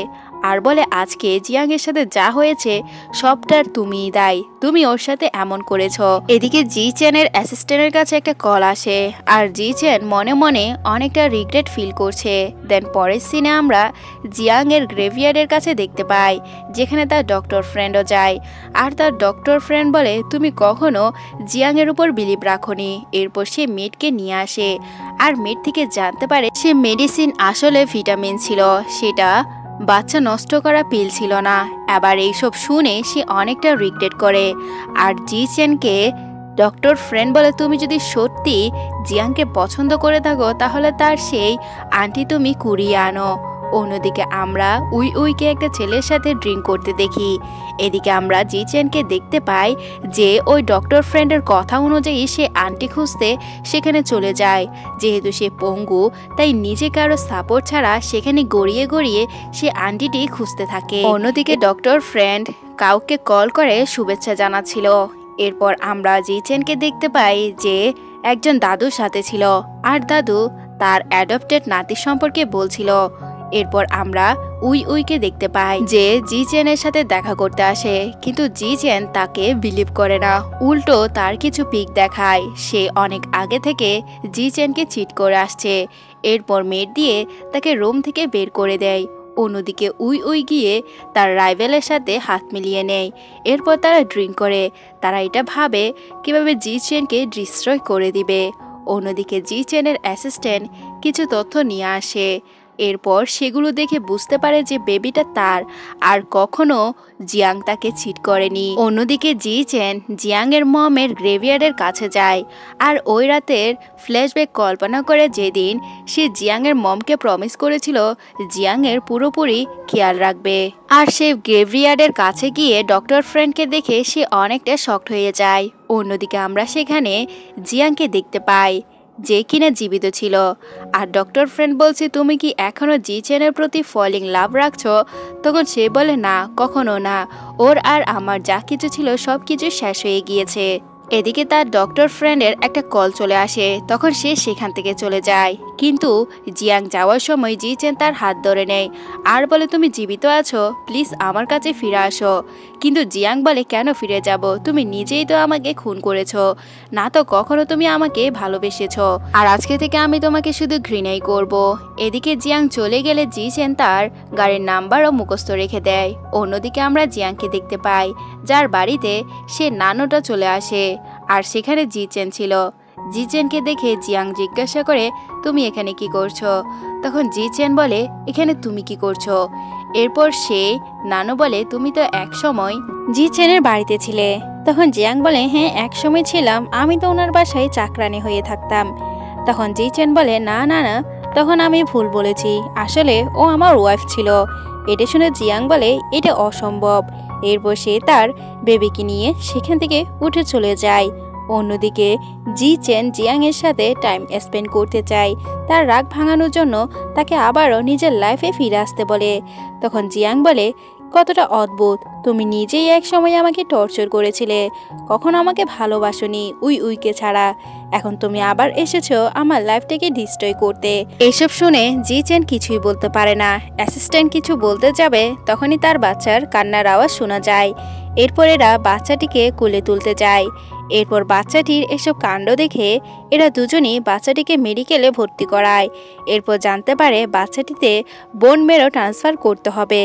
আর বলে আজকে জিয়াংয়ের সাথে যা হয়েছে সবটার তুমিই দায়ী, তুমি ওর সাথে এমন করেছো। এদিকে জি চেনের অ্যাসিস্ট্যান্টের কাছে একটা কল আসে আর জি চেন মনে মনে অনেকটা রিগ্রেট ফিল করছে। দেন পরের সিনে আমরা জিয়াংয়ের গ্রেভিয়ার্ডের কাছে দেখতে পাই, যেখানে তার ডক্টর ফ্রেন্ডও যায়। আর তার ডক্টর ফ্রেন্ড বলে তুমি কখনো জিয়াংয়ের উপর বিলিভ রাখোনি। এরপর সে মেডকে নিয়ে আসে আর মেড থেকে জানতে পারে সে মেডিসিন আসলে ভিটামিন ছিল, সেটা বাচ্চা নষ্ট করা পিল ছিল না। আবার এইসব শুনে সে অনেকটা রিগ্রেট করে। আর জি চেনকে ডক্টর ফ্রেন্ড বলে তুমি যদি সত্যি জিয়াংকে পছন্দ করে থাকো তাহলে তার সেই আন্টি তুমি কুড়িয়ে আনো। অন্যদিকে আমরা উইকে একটা ছেলের সাথে ড্রিঙ্ক করতে দেখি। এদিকে আমরা জি চেনকে দেখতে পাই যে ওই ডক্টর ফ্রেন্ডের কথা অনুযায়ী সে আন্টি খুঁজতে সেখানে চলে যায়। যেহেতু সে পঙ্গু তাই নিজে কারো সাপোর্ট ছাড়া সেখানে গড়িয়ে গড়িয়ে সে আন্টিটি খুঁজতে থাকে। অন্যদিকে ডক্টর ফ্রেন্ড কাউকে কল করে শুভেচ্ছা জানাচ্ছিল। এরপর আমরা জি চেনকে দেখতে পাই যে একজন দাদুর সাথে ছিল আর দাদু তার অ্যাডপ্টেড নাতি সম্পর্কে বলছিল। এরপর আমরা উইকে দেখতে পাই যে জি চেনের সাথে দেখা করতে আসে, কিন্তু জি চেন তাকে বিলিভ করে না, উল্টো তার কিছু পিক দেখায় সে অনেক আগে থেকে জি চেনকে চিট করে আসছে। এরপর মেড দিয়ে তাকে রুম থেকে বের করে দেয়। অন্যদিকে উই গিয়ে তার রাইভেলের সাথে হাত মিলিয়ে নেয়। এরপর তারা ড্রিঙ্ক করে। তারা এটা ভাবে কিভাবে জি চেনকে ডিস্ট্রয় করে দিবে। অন্যদিকে জি চেনের অ্যাসিস্ট্যান্ট কিছু তথ্য নিয়ে আসে। এরপর সেগুলো দেখে বুঝতে পারে যে বেবিটা তার, আর কখনো জিয়াং তাকে চিট করেনি। অন্যদিকে জি চেন জিয়াংয়ের মমের গ্রেভিয়ার্ডের কাছে যায় আর ওই রাতের ফ্ল্যাশব্যাক কল্পনা করে যেদিন সে জিয়াংয়ের মমকে প্রমিস করেছিল জিয়াংয়ের পুরোপুরি খেয়াল রাখবে। আর সে গ্রেভিয়ার্ডের কাছে গিয়ে ডক্টর ফ্রেন্ডকে দেখে সে অনেকটা শকড হয়ে যায়। অন্যদিকে আমরা সেখানে জিয়াংকে দেখতে পাই যে কিনা জীবিত ছিল। আর ডক্টর ফ্রেন্ড বলছে তুমি কি এখনো জি চেনের প্রতি ফলিং লাভ রাখছো? তখন সে বলে না, কখনো না, ওর আর আমার যা কিছু ছিল সব কিছু শেষ হয়ে গিয়েছে। এদিকে তার ডক্টর ফ্রেন্ডের একটা কল চলে আসে, তখন সে সেখান থেকে চলে যায়। কিন্তু জিয়াং যাওয়ার সময় জি চেন তার হাত ধরে নেয় আর বলে তুমি জীবিত আছো, প্লিজ আমার কাছে ফিরে আসো। কিন্তু জিয়াং বলে কেন ফিরে যাব, তুমি নিজেই তো আমাকে খুন করেছো, না তো কখনো তুমি আমাকে ভালোবেসেছো, আর আজকে থেকে আমি তোমাকে শুধু ঘৃণাই করব। এদিকে জিয়াং চলে গেলে জি চেন তার গাড়ির নাম্বারও মুখস্থ রেখে দেয়। অন্যদিকে আমরা জিয়াংকে দেখতে পাই যার বাড়িতে সে নানুটা চলে আসে আর সেখানে জি চেন ছিল। জি চেনকে দেখে জিয়াং জিজ্ঞাসা করে তুমি এখানে কি করছো? তখন জি চেন বলে এখানে তুমি কি করছো? এরপর সে নানু বলে তুমি তো এক সময় জি চেনের বাড়িতে ছিলে। তখন জিয়াং বলে হ্যাঁ এক সময় ছিলাম, আমি তো ওনার বাসায় চাকরানি হয়ে থাকতাম। তখন জি চেন বলে না না না, তখন আমি ভুল বলেছি, আসলে ও আমার ওয়াইফ ছিল। এটা শুনে জিয়াং বলে এটা অসম্ভব। এরপর সে তার বেবিকে নিয়ে সেখান থেকে উঠে চলে যায়। অন্যদিকে জি চেন জিয়াংয়ের সাথে টাইম স্পেন্ড করতে চায়। তার রাগ ভাঙানোর জন্য তাকে আবারও নিজের লাইফে ফিরে আসতে বলে। তখন জিয়াং বলে কতটা অদ্ভুত, তুমি নিজেই এক সময় আমাকে টর্চার করেছিলে, কখনো আমাকে ভালোবাসোনি উইকে ছাড়া, এখন তুমি আবার এসেছো আমার লাইফটাকে ডিস্ট্রয় করতে। এইসব শুনে জি চেন কিছুই বলতে পারে না। অ্যাসিস্ট্যান্ট কিছু বলতে যাবে তখনই তার বাচ্চার কান্নার আওয়াজ শোনা যায়। এরপর এরা বাচ্চাটিকে কোলে তুলতে যায়। এরপর বাচ্চাটির এসব কাণ্ড দেখে এরা দুজনই বাচ্চাটিকে মেডিকেলে ভর্তি করায়। এরপর জানতে পারে বাচ্চাটিতে বোন মেরো ট্রান্সফার করতে হবে।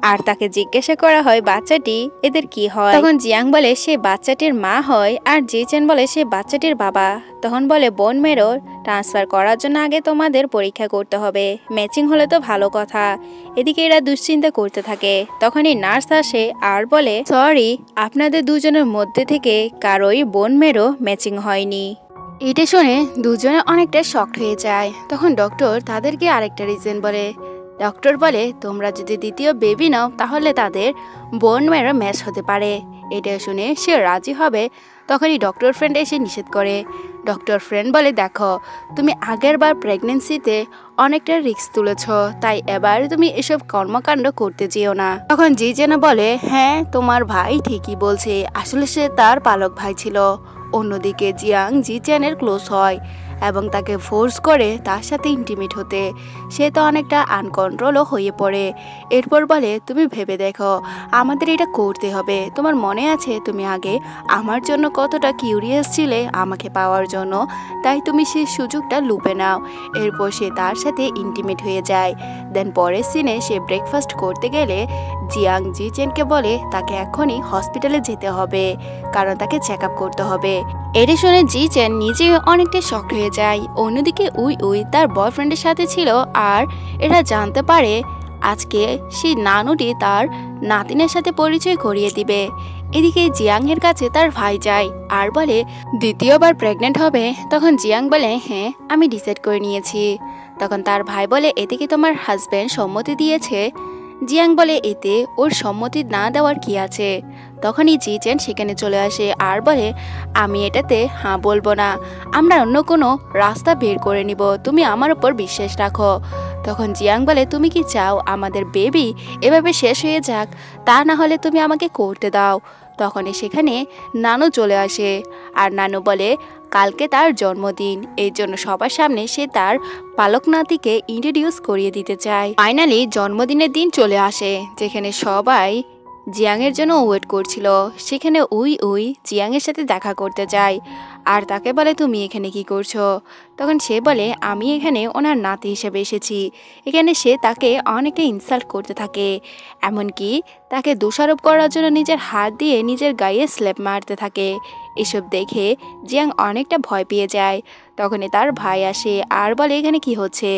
আর তাকে জিজ্ঞাসা করা হয় বাচ্চাটি এদের কি হয়। তখন জিয়াং বলে সে বাচ্চাটির মা হয় আর জি চেন বলে সে বাচ্চাটির বাবা। তখন বলে বোন মেরো ট্রান্সফার করার জন্য আগে তোমাদের পরীক্ষা করতে হবে, ম্যাচিং হলে তো ভালো কথা। এদিকে এরা দুশ্চিন্তা করতে থাকে। তখনই নার্স আসে আর বলে সরি, আপনাদের দুজনের মধ্যে থেকে কারোই বোন মেরো ম্যাচিং হয়নি। এটা শুনে দুজনে অনেকটা শকড হয়ে যায়। তখন ডক্টর তাদেরকে আরেকটা রিজন বলে। ডক্টর বলে তোমরা যদি দ্বিতীয় বেবি নাও তাহলে তাদের বোন মেরো ম্যাচ হতে পারে। এটা শুনে সে রাজি হবে। তখনই ডক্টর ফ্রেন্ড এসে নিষেধ করে। ডক্টর ফ্রেন্ড বলে দেখো তুমি আগের বার প্রেগনেন্সিতে অনেকটা রিস্ক তুলেছ, তাই এবার তুমি এসব কর্মকাণ্ড করতে যেও না। তখন জি চেনা বলে হ্যাঁ তোমার ভাই ঠিকই বলছে, আসলে সে তার পালক ভাই ছিল। অন্যদিকে জিয়াং জি চেনের ক্লোজ হয়। এবং তাকে ফোর্স করে তার সাথে ইন্টিমেট হতে। সে তো অনেকটা আনকন্ট্রোলও হয়ে পড়ে। এরপর বলে, তুমি ভেবে দেখো, আমাদের এটা করতে হবে। তোমার মনে আছে তুমি আগে আমার জন্য কতটা কিউরিয়াস ছিলে আমাকে পাওয়ার জন্য, তাই তুমি সেই সুযোগটা লুপে নাও। এরপর সে তার সাথে ইন্টিমেট হয়ে যায়। দেন পরের সিনে সে ব্রেকফাস্ট করতে গেলে জিয়াং জিচেনকে বলে তাকে এখনই হসপিটালে যেতে হবে, কারণ তাকে চেক আপ করতে হবে। এটা শুনে জিচেন নিজে অনেকটা শক হয়ে যায়। অন্যদিকে উই উই তার বয়ফ্রেন্ডের সাথে ছিল, আর এটা জানতে পারে আজকে সেই নানুটি তার নাতিনের সাথে পরিচয় করিয়ে দিবে। এদিকে জিয়াংয়ের কাছে তার ভাই যায় আর বলে দ্বিতীয়বার প্রেগনেন্ট হবে। তখন জিয়াং বলে, হ্যাঁ আমি ডিসাইড করে নিয়েছি। তখন তার ভাই বলে, এতে কি তোমার হাজব্যান্ড সম্মতি দিয়েছে? জিয়াং বলে, এতে ওর সম্মতি না দেওয়ার কি আছে। তখনই জিচেন সেখানে চলে আসে আর বলে, আমি এটাতে হ্যাঁ বলবো না, আমরা অন্য কোনো রাস্তা বের করে নিব, তুমি আমার উপর বিশ্বাস রাখো। তখন জিয়াং বলে, তুমি কি চাও আমাদের বেবি এভাবে শেষ হয়ে যাক? তা না হলে তুমি আমাকে করতে দাও। তখনই সেখানে নানু চলে আসে আর নানু বলে কালকে তার জন্মদিন, এর জন্য সবার সামনে সে তার পালক নাতিকে ইন্ট্রোডিউস করিয়ে দিতে চায়। ফাইনালি জন্মদিনের দিন চলে আসে, যেখানে সবাই জিয়াংয়ের জন্য ওয়েট করছিল। সেখানে উই উই জিয়াংয়ের সাথে দেখা করতে যায় আর তাকে বলে, তুমি এখানে কি করছো? তখন সে বলে, আমি এখানে ওনার নাতি হিসেবে এসেছি। এখানে সে তাকে অনেকটা ইনসাল্ট করতে থাকে, এমনকি তাকে দোষারোপ করার জন্য নিজের হাত দিয়ে নিজের গায়ে স্ল্যাপ মারতে থাকে। এসব দেখে জিয়াং অনেকটা ভয় পেয়ে যায়। তখনই তার ভাই আসে আর বলে, এখানে কি হচ্ছে?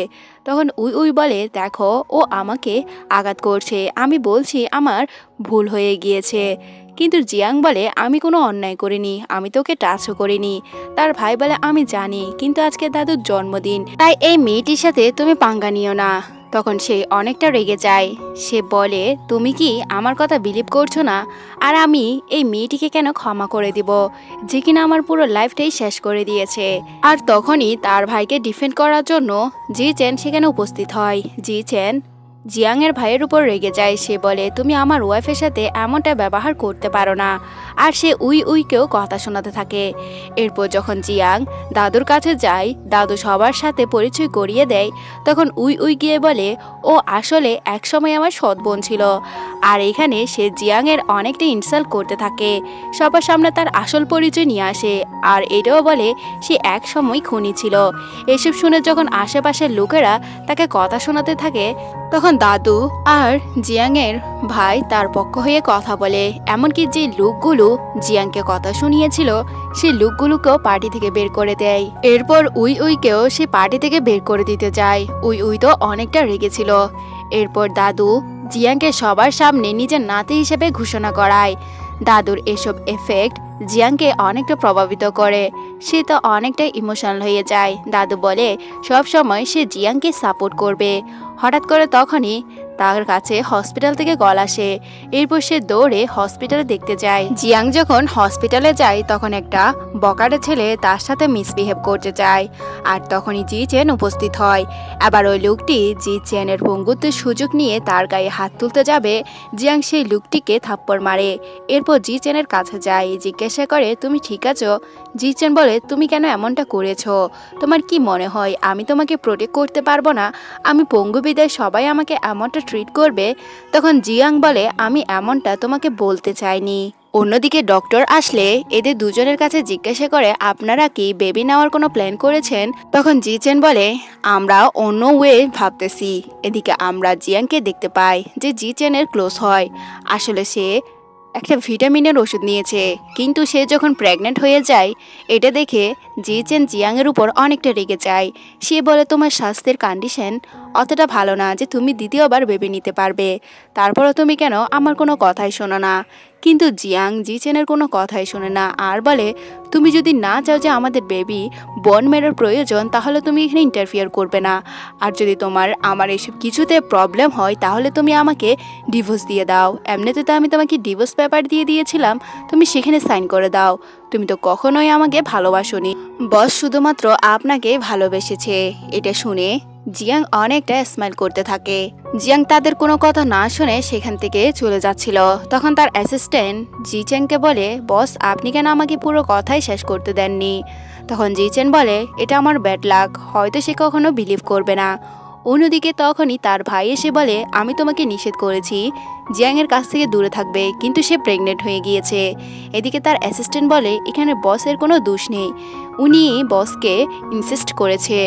তখন উই উই বলে, দেখো ও আমাকে আঘাত করছে, আমি বলছি আমার ভুল হয়ে গিয়েছে। কিন্তু জিয়াং বলে, আমি কোনো অন্যায় করিনি, আমি তোকে টাচও করিনি। তার ভাই বলে, আমি জানি, কিন্তু আজকে দাদুর জন্মদিন, তাই এই মেয়েটির সাথে তুমি পাঙ্গা নিও না। তখন সে অনেকটা রেগে যায়। সে বলে, তুমি কি আমার কথা বিলিভ করছো না? আর আমি এই মেয়েটিকে কেন ক্ষমা করে দিব, যে কিনা আমার পুরো লাইফটাই শেষ করে দিয়েছে? আর তখনই তার ভাইকে ডিফেন্ড করার জন্য জিচেন সেখানে উপস্থিত হয়। জিচেন জিয়াংয়ের ভাইয়ের উপর রেগে যায়। সে বলে, তুমি আমার ওয়াইফের সাথে এমনটা ব্যবহার করতে পারো না। আর সে উই উইকেও কথা শোনাতে থাকে। এরপর যখন জিয়াং দাদুর কাছে যায়, দাদু সবার সাথে পরিচয় করিয়ে দেয়। তখন উই উই গিয়ে বলে, ও আসলে একসময় আমার সৎ বোন ছিল। আর এখানে সে জিয়াংয়ের অনেকটা ইনসাল্ট করতে থাকে, সবার সামনে তার আসল পরিচয় নিয়ে আসে। আর এটাও বলে সে এক সময় খুনি ছিল। এসব শুনে যখন আশেপাশের লোকেরা তাকে কথা শোনাতে থাকে, তখন দাদু আর জিয়াংয়ের ভাই তার পক্ষ হয়ে কথা বলে। এমনকি যে লোকগুলো জিয়াংকে কথা শুনিয়েছিল সেই লোকগুলোকেও পার্টি থেকে বের করে দেয়। এরপর উই উইকেও সে পার্টি থেকে বের করে দিতে যায়। উই উই তো অনেকটা রেগেছিল। এরপর দাদু জিয়াংকে সবার সামনে নিজের নাতি হিসেবে ঘোষণা করায়। দাদুর এসব এফেক্ট জিয়াংকে অনেকটা প্রভাবিত করে। সে তো অনেকটা ইমোশনাল হয়ে যায়। দাদু বলে সব সময় সে জিয়াংকে সাপোর্ট করবে। হঠাৎ করে তখনই তার কাছে হসপিটাল থেকে কল আসে। এরপর সে দৌড়ে হসপিটালে দেখতে যায়। জিয়াং যখন হসপিটালে যায় তখন একটা বকাটে ছেলে তার সাথে মিসবিহেভ করতে চায়। আর তখনই জি চেন উপস্থিত হয়। আবার ওই লোকটি জি চেনের পঙ্গুত্বের সুযোগ নিয়ে তার গায়ে হাত তুলতে যাবে। জিয়াং সেই লোকটিকে থাপ্পড় মারে। এরপর জি চেনের কাছে যায়, জিজ্ঞাসা করে, তুমি ঠিক আছো? জি চেন বলে, তুমি কেন এমনটা করেছো? তোমার কি মনে হয় আমি তোমাকে প্রোটেক্ট করতে পারবো না? আমি পঙ্গু বিদায় সবাই আমাকে এমনটা ট্রিট করবে? তখন জিয়াং বলে, আমি এমনটা তোমাকে বলতে চাইনি। অন্যদিকে ডক্টর আসলে এদের দুজনের কাছে জিজ্ঞাসা করে, আপনারা কি বেবি নেওয়ার কোনো প্ল্যান করেছেন? তখন জিচেন বলে, আমরা অন্য ওয়ে ভাবতেছি। এদিকে আমরা জিয়াংকে দেখতে পাই যে জিচেনের ক্লোজ হয়। আসলে সে একটা ভিটামিনের ওষুধ নিয়েছে, কিন্তু সে যখন প্রেগনেন্ট হয়ে যায় এটা দেখে জিচেন জিয়াংয়ের উপর অনেকটা রেগে যায়। সে বলে, তোমার স্বাস্থ্যের কন্ডিশন অতটা ভালো না যে তুমি দ্বিতীয়বার বেবি নিতে পারবে, তারপরও তুমি কেন আমার কোনো কথাই শোনো না? কিন্তু জিয়াং জিচেনের কোনো কথাই শোনে না আর বলে, তুমি যদি না চাও যে আমাদের বেবি বোন মেরোর প্রয়োজন তাহলে তুমি এখানে ইন্টারফিয়ার করবে না। আর যদি তোমার আমার এইসব কিছুতে প্রবলেম হয় তাহলে তুমি আমাকে ডিভোর্স দিয়ে দাও। এমনিতে তো আমি তোমাকে ডিভোর্স পেপার দিয়ে দিয়েছিলাম, তুমি সেখানে সাইন করে দাও। তুমি তো কখনোই আমাকে ভালোবাসোনি, বস শুধুমাত্র আপনাকে ভালোবেসেছে। এটা শুনে জিয়াং অনেকটা স্মাইল করতে থাকে। জিয়াং তাদের কোনো কথা না শুনে সেখান থেকে চলে যাচ্ছিল। তখন তার অ্যাসিস্ট্যান্ট জিচ্যাংকে বলে, বস আপনি কেন আমাকে পুরো কথাই শেষ করতে দেননি? তখন জিচেন বলে এটা আমার ব্যাড লাক, হয়তো সে কখনো বিলিভ করবে না। অন্যদিকে তখনই তার ভাই এসে বলে আমি তোমাকে নিষেধ করেছি জিয়াংয়ের কাছ থেকে দূরে থাকবে, কিন্তু সে প্রেগনেন্ট হয়ে গিয়েছে। এদিকে তার অ্যাসিস্ট্যান্ট বলে এখানে বসের কোনো দোষ নেই, উনি বসকে ইনসিস্ট করেছে।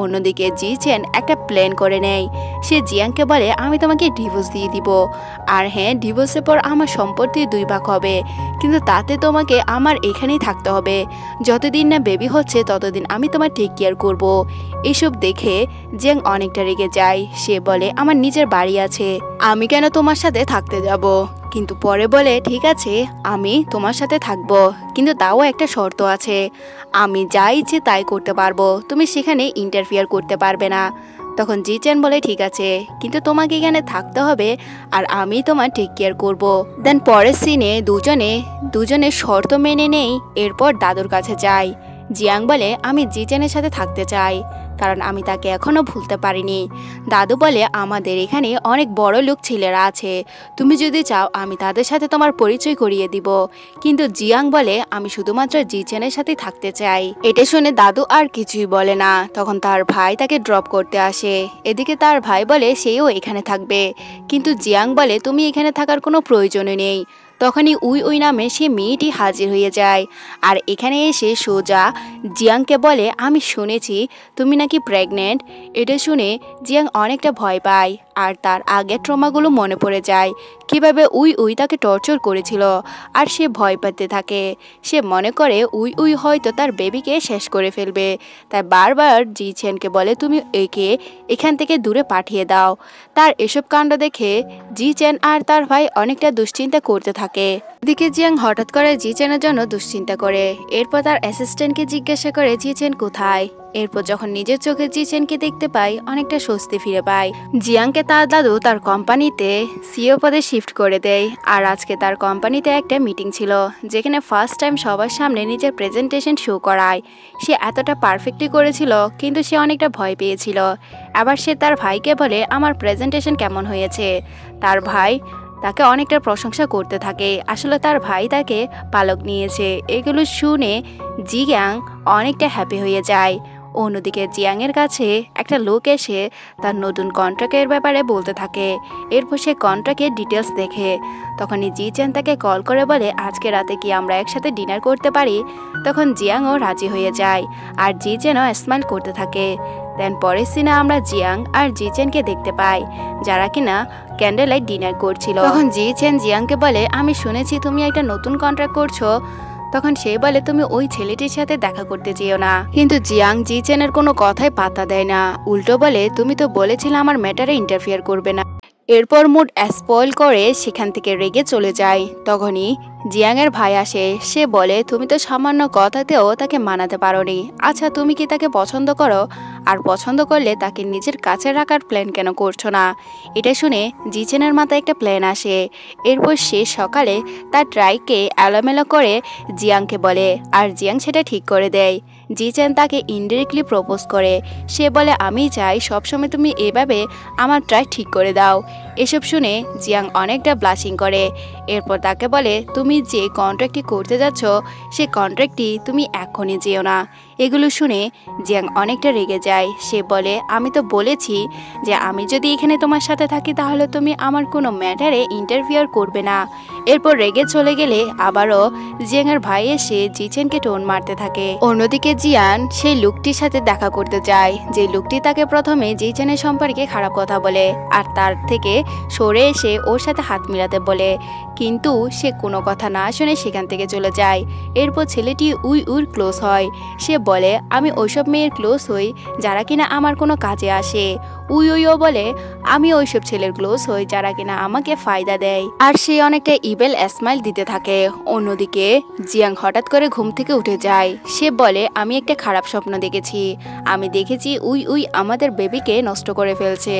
অন্যদিকে জিচেন একটা প্ল্যান করে নেয়। সে জিয়াংকে বলে আমি তোমাকে ডিভোর্স দিয়ে দিব, আর হ্যাঁ ডিভোর্সের পর আমার সম্পত্তি 2 ভাগ হবে, কিন্তু তাতে তোমাকে আমার এখানেই থাকতে হবে। যতদিন না বেবি হচ্ছে ততদিন আমি তোমার টেক কেয়ার করব। এসব দেখে জিয়াং অনেকটা রেগে যায়। সে বলে আমার নিজের বাড়ি আছে, আমি কেন তোমার সাথে থাকতে যাব? কিন্তু পরে বলে ঠিক আছে আমি তোমার সাথে থাকবো, কিন্তু তাও একটা শর্ত আছে, আমি যা ইচ্ছে তাই করতে পারবো, তুমি সেখানে ইন্টারফিয়ার করতে পারবে না। তখন জিচেন বলে ঠিক আছে, কিন্তু তোমাকে এখানে থাকতে হবে আর আমি তোমার টেক কেয়ার করবো। দেন পরের সিনে দুজনে শর্ত মেনে নেই। এরপর দাদুর কাছে যায়। জিয়াং বলে আমি জিচেনের সাথে থাকতে চাই, কারণ আমি তাকে এখনো ভুলতে পারিনি। দাদু বলে আমাদের এখানে অনেক বড় লোক ছেলেরা আছে, তুমি যদি চাও আমি তাদের সাথে তোমার পরিচয় করিয়ে দিব। কিন্তু জিয়াং বলে আমি শুধুমাত্র জিচেনের সাথে থাকতে চাই। এটা শুনে দাদু আর কিছুই বলে না। তখন তার ভাই তাকে ড্রপ করতে আসে। এদিকে তার ভাই বলে সেও এখানে থাকবে, কিন্তু জিয়াং বলে তুমি এখানে থাকার কোনো প্রয়োজনই নেই। তখনই উই নামে সে মেয়েটি হাজির হয়ে যায়, আর এখানে এসে সোজা জিয়াংকে বলে আমি শুনেছি তুমি নাকি প্রেগনেন্ট। এটা শুনে জিয়াং অনেকটা ভয় পায়, আর তার আগের ট্রমাগুলো মনে পড়ে যায়, কিভাবে উই তাকে টর্চার করেছিল, আর সে ভয় পেতে থাকে। সে মনে করে উই হয়তো তার বেবিকে শেষ করে ফেলবে, তাই বারবার জিচেনকে বলে তুমি একে এখান থেকে দূরে পাঠিয়ে দাও। তার এসব কাণ্ড দেখে জিচেন আর তার ভাই অনেকটা দুশ্চিন্তা করতে থাকে। এদিকে জিয়াং হঠাৎ করে জিচেনের জন্য দুশ্চিন্তা করে। এরপর তার অ্যাসিস্ট্যান্টকে জিজ্ঞাসা করে জিচেন কোথায়। এরপর যখন নিজের চোখে জিচেনকে দেখতে পায় অনেকটা স্বস্তি ফিরে পায়। জিয়াংকে তার দাদু তার কোম্পানিতে সিইও পদে শিফট করে দেয়। আর আজকে তার কোম্পানিতে একটা মিটিং ছিল, যেখানে ফার্স্ট টাইম সবার সামনে নিজের প্রেজেন্টেশন শো করায়। সে এতটা পারফেক্টলি করেছিল, কিন্তু সে অনেকটা ভয় পেয়েছিল। আবার সে তার ভাইকে বলে আমার প্রেজেন্টেশন কেমন হয়েছে। তার ভাই তাকে অনেকটা প্রশংসা করতে থাকে, আসলে তার ভাই তাকে পালক নিয়েছে। এগুলো শুনে জিয়াং অনেকটা হ্যাপি হয়ে যায়। অন্যদিকে জিয়াংয়ের কাছে একটা লোক এসে তার নতুন কন্ট্রাক্টের ব্যাপারে বলতে থাকে। এরপর সে কন্ট্রাক্টের ডিটেলস দেখে। তখনই জিচেন তাকে কল করে বলে আজকে রাতে কি আমরা একসাথে ডিনার করতে পারি। তখন জিয়াংও রাজি হয়ে যায়, আর জিচেনও স্মাইল করতে থাকে। দেন পরের সিনে আমরা জিয়াং আর জিচেনকে দেখতে পাই, যারা কিনা ক্যান্ডেল লাইট ডিনার করছিল। তখন জিচেন জিয়াংকে বলে আমি শুনেছি তুমি একটা নতুন কন্ট্রাক্ট করছো। তখন সে বলে তুমি ওই ছেলেটির সাথে দেখা করতে যেও না। কিন্তু জিয়াং জিচেনের কোনো কথাই পাত্তা দেয় না, উল্টো বলে তুমি তো বলেছিলে আমার ম্যাটারে ইন্টারফিয়ার করবে না। এরপর মুড স্পয়েল করে সেখান থেকে রেগে চলে যায়। তখনই জিয়াংয়ের ভাই আসে। সে বলে তুমি তো সামান্য কথাতেও তাকে মানাতে পারোনি। আচ্ছা তুমি কি তাকে পছন্দ করো? আর পছন্দ করলে তাকে নিজের কাছে রাখার প্ল্যান কেন করছো না? এটা শুনে জিচেনের মাথায় একটা প্ল্যান আসে। এরপর সে সকালে তার ট্রাইকে এলোমেলো করে জিয়াংকে বলে, আর জিয়াং সেটা ঠিক করে দেয়। জিচেন তাকে ইনডিরেক্টলি প্রপোজ করে। সে বলে আমি চাই সবসময় তুমি এভাবে আমার ট্রাই ঠিক করে দাও। এসব শুনে জিয়াং অনেকটা ব্লাশিং করে। এরপর তাকে বলে তুমি যে কন্ট্রাক্টটি করতে যাচ্ছ সে কন্ট্রাক্টটি তুমি এখনই যেও না। এগুলো শুনে জিয়াং অনেকটা রেগে যায়। সে বলে আমি তো বলেছি যে আমি যদি এখানে তোমার সাথে থাকি তাহলে তুমি আমার কোনো ম্যাটারে ইন্টারফিয়ার করবে না। এরপর রেগে চলে গেলে আবারও জিয়াংয়ের ভাই এসে জিচেনকে টোন মারতে থাকে। অন্যদিকে জিয়ান সেই লোকটির সাথে দেখা করতে যায়, যে লোকটি তাকে প্রথমে জিচেনের সম্পর্কে খারাপ কথা বলে, আর তার থেকে সরে এসে ওর সাথে হাত মিলাতে বলে, কিন্তু সে কোনো কথা না শুনে সেখান থেকে চলে যায়। এরপর ছেলেটি উইর ক্লোজ হয়। সে বলে আমি ওইসব মেয়ের ক্লোজ হই যারা কিনা আমার কোনো কাজে আসে। উইও বলে আমি ওইসব ছেলের ক্লোজ হই যারা কিনা আমাকে ফায়দা দেয়। আর সে অনেকটা ইবেল স্মাইল দিতে থাকে। অন্যদিকে জিয়াং হঠাৎ করে ঘুম থেকে উঠে যায়। সে বলে আমি একটা খারাপ স্বপ্ন দেখেছি। আমি দেখেছি উই আমাদের বেবিকে নষ্ট করে ফেলছে।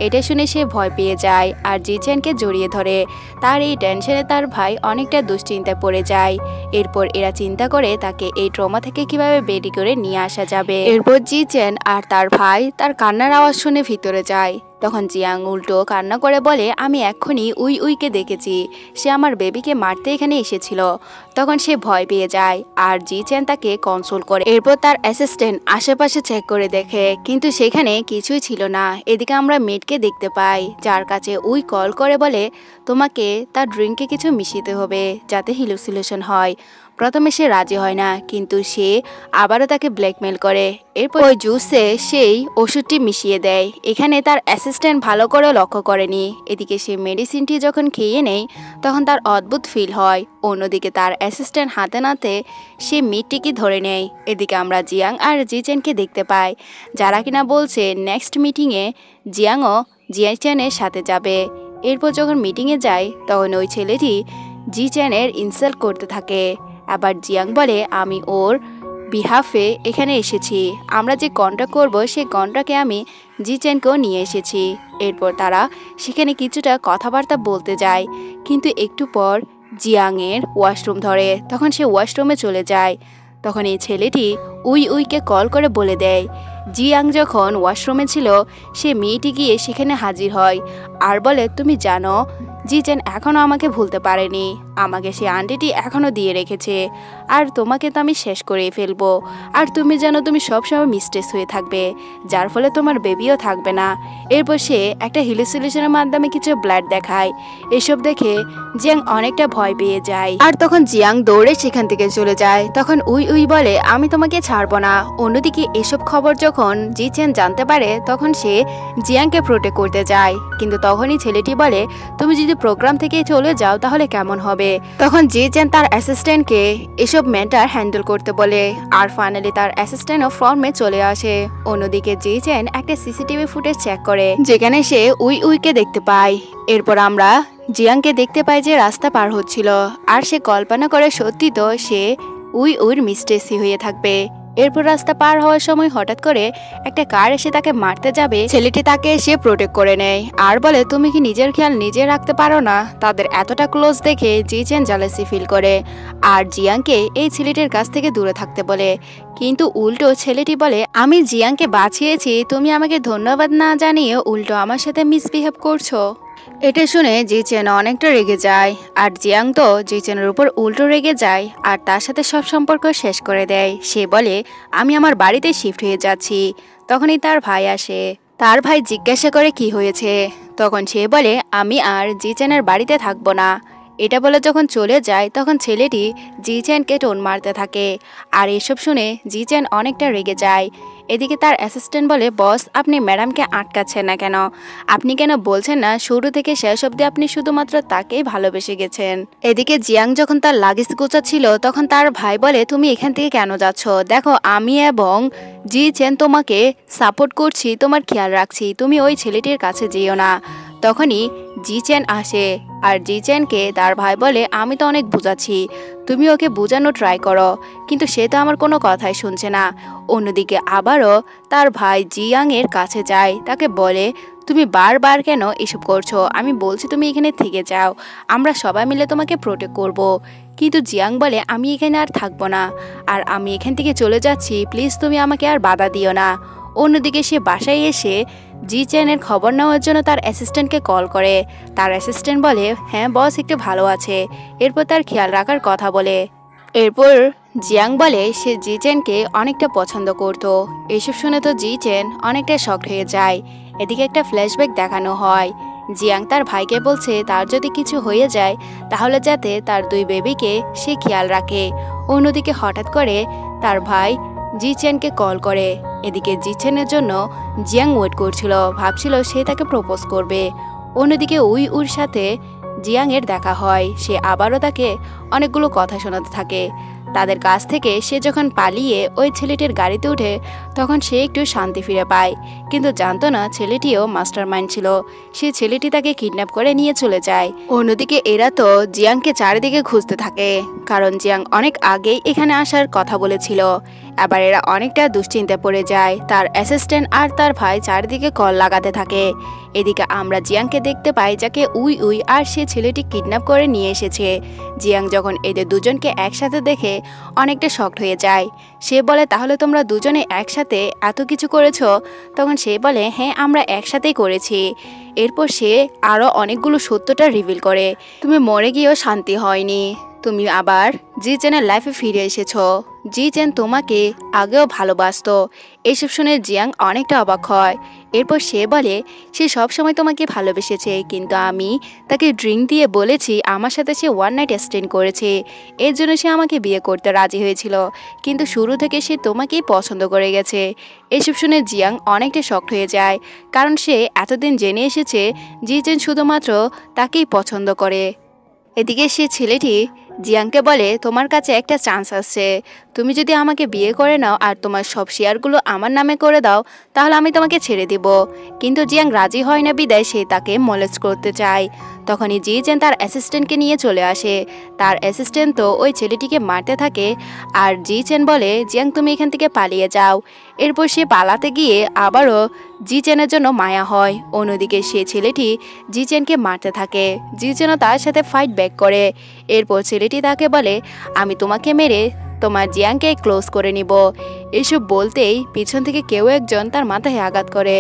এটা শুনে সে ভয় পেয়ে যায় আর জিচেনকে জড়িয়ে ধরে। তার এই টেনশনে তার ভাই অনেকটা দুশ্চিন্তায় পড়ে যায়। এরপর এরা চিন্তা করে তাকে এই ট্রমা থেকে কিভাবে বেরিয়ে করে নিয়ে আসা যাবে। এরপর জিচেন আর তার ভাই তার কান্নার আওয়াজ শুনে ভিতরে যায়। তখন জিয়াং উল্টো কান্না করে বলে, আমি এক্ষুনি উই উইকে দেখেছি, সে আমার বেবিকে মারতে এখানে এসেছিল। তখন সে ভয় পেয়ে যায় আর জি চ্যান তাকে কনসোল করে। এরপর তার অ্যাসিস্ট্যান্ট আশেপাশে চেক করে দেখে, কিন্তু সেখানে কিছুই ছিল না। এদিকে আমরা মেডকে দেখতে পাই, যার কাছে উই কল করে বলে তোমাকে তার ড্রিঙ্কে কিছু মিশিয়ে হবে যাতে হ্যালুসিনেশন হয়। প্রথমে সে রাজি হয় না, কিন্তু সে আবারও তাকে ব্ল্যাকমেল করে। এরপর ওই জুসে সেই ওষুধটি মিশিয়ে দেয়। এখানে তার অ্যাসিস্ট্যান্ট ভালো করে লক্ষ্য করেনি। এদিকে সে মেডিসিনটি যখন খেয়ে নেয় তখন তার অদ্ভুত ফিল হয়। অন্যদিকে তার অ্যাসিস্ট্যান্ট হাতে নাতে সে মিটটিকে ধরে নেয়। এদিকে আমরা জিয়াং আর জিচেনকে দেখতে পাই, যারা কিনা বলছে নেক্সট মিটিংয়ে জিয়াংও জিয়াংয়ের সাথে যাবে। এরপর যখন মিটিংয়ে যায় তখন ওই ছেলেটি জি চ্যানের ইনসাল্ট করতে থাকে। আবার জিয়াং বলে, আমি ওর বিহাফে এখানে এসেছি, আমরা যে কন্ট্রাক্ট করব সেই কন্ট্রাক্টে আমি জি চ্যানকেও নিয়ে এসেছি। এরপর তারা সেখানে কিছুটা কথাবার্তা বলতে যায়, কিন্তু একটু পর জিয়াংয়ের ওয়াশরুম ধরে। তখন সে ওয়াশরুমে চলে যায়। তখন এই ছেলেটি উই উইকে কল করে বলে দেয়, জিয়াং যখন ওয়াশরুমে ছিল সে মেয়েটি গিয়ে সেখানে হাজির হয় আর বলে, তুমি জানো জি চ্যান এখনও আমাকে ভুলতে পারেনি, আমাকে সে আন্টিটি এখনও দিয়ে রেখেছে, আর তোমাকে তো আমি শেষ করেই ফেলবো। আর তুমি জানো তুমি সবসময় মিস্টেস হয়ে থাকবে, যার ফলে তোমার বেবিও থাকবে না। এরপর সে একটা হ্যালুসিনেশনের মাধ্যমে কিছু ব্লাড দেখায়। এসব দেখে জিয়াং অনেকটা ভয় পেয়ে যায় আর তখন জিয়াং দৌড়ে সেখান থেকে চলে যায়। তখন উই উই বলে, আমি তোমাকে ছাড়বো না। অন্যদিকে এসব খবর যখন জি চ্যান জানতে পারে তখন সে জিয়াংকে প্রোটেক্ট করতে যায়, কিন্তু তখনই ছেলেটি বলে, তুমি যদি প্রোগ্রাম থেকে চলে যাও তাহলে কেমন হবে। তখন জি চ্যান তার অ্যাসিস্ট্যান্টকে এসব ম্যাটার হ্যান্ডেল করতে বলে আর ফাইনালি তার অ্যাসিস্ট্যান্টও ফর্মে চলে আসে। অন্যদিকে জি চ্যান একটা সিসিটিভি ফুটেজ চেক করে, যেখানে সে উই উইকে দেখতে পায়। এরপর আমরা জিয়াংকে দেখতে পাই যে রাস্তা পার হচ্ছিল আর সে কল্পনা করে সত্যি তো সে উই উইর মিস্টেসি হয়ে থাকবে। এরপর রাস্তা পার হওয়ার সময় হঠাৎ করে একটা কার এসে তাকে মারতে যাবে। ছেলেটি তাকে এসে প্রোটেক্ট করে নেয় আর বলে, তুমি কি নিজের খেয়াল নিজে রাখতে পারো না। তাদের এতটা ক্লোজ দেখে জি চ্যান জালাসি ফিল করে আর জিয়াংকে এই ছেলেটির কাছ থেকে দূরে থাকতে বলে, কিন্তু উল্টো ছেলেটি বলে, আমি জিয়াংকে বাঁচিয়েছি, তুমি আমাকে ধন্যবাদ না জানিয়ে উল্টো আমার সাথে মিসবিহেভ করছো। এটা শুনে জি চ্যান অনেকটা রেগে যায় আর জিয়াং তো জি চ্যানের উপর উল্টো রেগে যায় আর তার সাথে সব সম্পর্ক শেষ করে দেয়। সে বলে, আমি আমার বাড়িতে শিফট হয়ে যাচ্ছি। তখনই তার ভাই আসে। তার ভাই জিজ্ঞাসা করে কি হয়েছে। তখন সে বলে, আমি আর জি চ্যানের বাড়িতে থাকবো না। এটা বলে যখন চলে যায় তখন ছেলেটি জি চ্যানকে টোন মারতে থাকে আর এসব শুনে জি চ্যান অনেকটা রেগে যায়। এদিকে তার অ্যাসিস্ট্যান্ট বলে, বস আপনি ম্যাডামকে আটকাচ্ছেন না কেন? আপনি কেন বলছেন না শুরু থেকে শেষ অবধি আপনি শুধুমাত্র তাকেই ভালোবেসে গেছেন? এদিকে জিয়াং যখন তার লাগেজ গোছাচ্ছিল তখন তার ভাই বলে, তুমি এখান থেকে কেন যাচ্ছ? দেখো আমি এবং জি চ্যান তোমাকে সাপোর্ট করছি, তোমার খেয়াল রাখছি, তুমি ওই ছেলেটির কাছে যেও না। তখনই জি চ্যান আসে আর জি চ্যানকে তার ভাই বলে, আমি তো অনেক বোঝাচ্ছি, তুমি ওকে বোঝানো ট্রাই করো, কিন্তু সে তো আমার কোনো কথাই শুনছে না। অন্যদিকে আবারও তার ভাই জিয়াংয়ের কাছে যায়, তাকে বলে, তুমি বারবার কেন এসব করছো? আমি বলছি তুমি এখানে থেকে যাও, আমরা সবাই মিলে তোমাকে প্রোটেক্ট করব। কিন্তু জিয়াং বলে, আমি এখানে আর থাকবো না, আর আমি এখান থেকে চলে যাচ্ছি, প্লিজ তুমি আমাকে আর বাধা দিও না। অন্যদিকে সে বাসায় এসে জি চ্যানের খবর নেওয়ার জন্য তার অ্যাসিস্ট্যান্টকে কল করে। তার অ্যাসিস্ট্যান্ট বলে, হ্যাঁ বস একটু ভালো আছে। এরপর তার খেয়াল রাখার কথা বলে। এরপর জিয়াং বলে সে জি চ্যানকে অনেকটা পছন্দ করত। এসব শুনে তো জি চ্যান অনেকটা শকড হয়ে যায়। এদিকে একটা ফ্ল্যাশব্যাক দেখানো হয়। জিয়াং তার ভাইকে বলছে তার যদি কিছু হয়ে যায় তাহলে যাতে তার দুই বেবিকে সে খেয়াল রাখে। অন্যদিকে হঠাৎ করে তার ভাই জি চ্যানকে কল করে। এদিকে জি চ্যানের জন্য জিয়াং ওয়েট করছিল, ভাবছিল সে তাকে প্রপোজ করবে। অন্যদিকে উই উর সাথে জিয়াংয়ের দেখা হয়। সে আবারও তাকে অনেকগুলো কথা শোনাতে থাকে। তাদের কাছ থেকে সে যখন পালিয়ে ওই ছেলেটির গাড়িতে উঠে তখন সে একটু শান্তি ফিরে পায়, কিন্তু জানতো না ছেলেটিও মাস্টার মাইন্ড ছিল। সে ছেলেটি তাকে কিডন্যাপ করে নিয়ে চলে যায়। অন্যদিকে এরা তো জিয়াংকে চারিদিকে খুঁজতে থাকে, কারণ জিয়াং অনেক আগেই এখানে আসার কথা বলেছিল। আবার এরা অনেকটা দুশ্চিন্তায় পড়ে যায়। তার অ্যাসিস্ট্যান্ট আর তার ভাই চারিদিকে কল লাগাতে থাকে। এদিকে আমরা জিয়াংকে দেখতে পাই, যাকে উই উই আর সে ছেলেটি কিডন্যাপ করে নিয়ে এসেছে। জিয়াং যখন এদের দুজনকে একসাথে দেখে অনেকটা শকড হয়ে যায়। সে বলে তাহলে তোমরা দুজনে একসাথে এত কিছু করেছো? তখন সে বলে হ্যাঁ আমরা একসাথেই করেছি। এরপর সে আরও অনেকগুলো সত্যটা রিভিল করে। তুমি মরে গিয়েও শান্তি হয়নি, তুমি আবার জি চেনের লাইফে ফিরে এসেছো। জি চেন তোমাকে আগেও ভালোবাসতো। এসব শুনে জিয়াং অনেকটা অবাক হয়। এরপর সে বলে সে সবসময় তোমাকে ভালোবেসেছে, কিন্তু আমি তাকে ড্রিঙ্ক দিয়ে বলেছি আমার সাথে সে ওয়ান নাইট স্ট্যান্ড করেছে, এর জন্য সে আমাকে বিয়ে করতে রাজি হয়েছিল, কিন্তু শুরু থেকে সে তোমাকেই পছন্দ করে গেছে। এসব শুনে জিয়াং অনেকটা শকড হয়ে যায়, কারণ সে এতদিন জেনে এসেছে জি চেন শুধুমাত্র তাকেই পছন্দ করে। এদিকে সে ছেলেটি জিয়াংকে বলে তোমার কাছে একটা চান্স আছে, তুমি যদি আমাকে বিয়ে করে নাও আর তোমার সব শেয়ারগুলো আমার নামে করে দাও তাহলে আমি তোমাকে ছেড়ে দিব। কিন্তু জিয়াং রাজি হয় না বিদায় সে তাকে মোলেস্ট করতে চায়। তখনই জি চেন তার অ্যাসিস্ট্যান্টকে নিয়ে চলে আসে। তার অ্যাসিস্ট্যান্ট তো ওই ছেলেটিকে মারতে থাকে, আর জি চেন বলে জিয়াং তুমি এখান থেকে পালিয়ে যাও। এরপর সে পালাতে গিয়ে আবারও জি চেনের জন্য মায়া হয়। অন্যদিকে সে ছেলেটি জি চেনকে মারতে থাকে। জি চেনও তার সাথে ফাইট ব্যাক করে। এরপর ছেলেটি তাকে বলে আমি তোমাকে মেরে তোমার জিয়াংকে ক্লোজ করে নিব। এসব বলতেই পিছন থেকে কেউ একজন তার মাথায় আঘাত করে,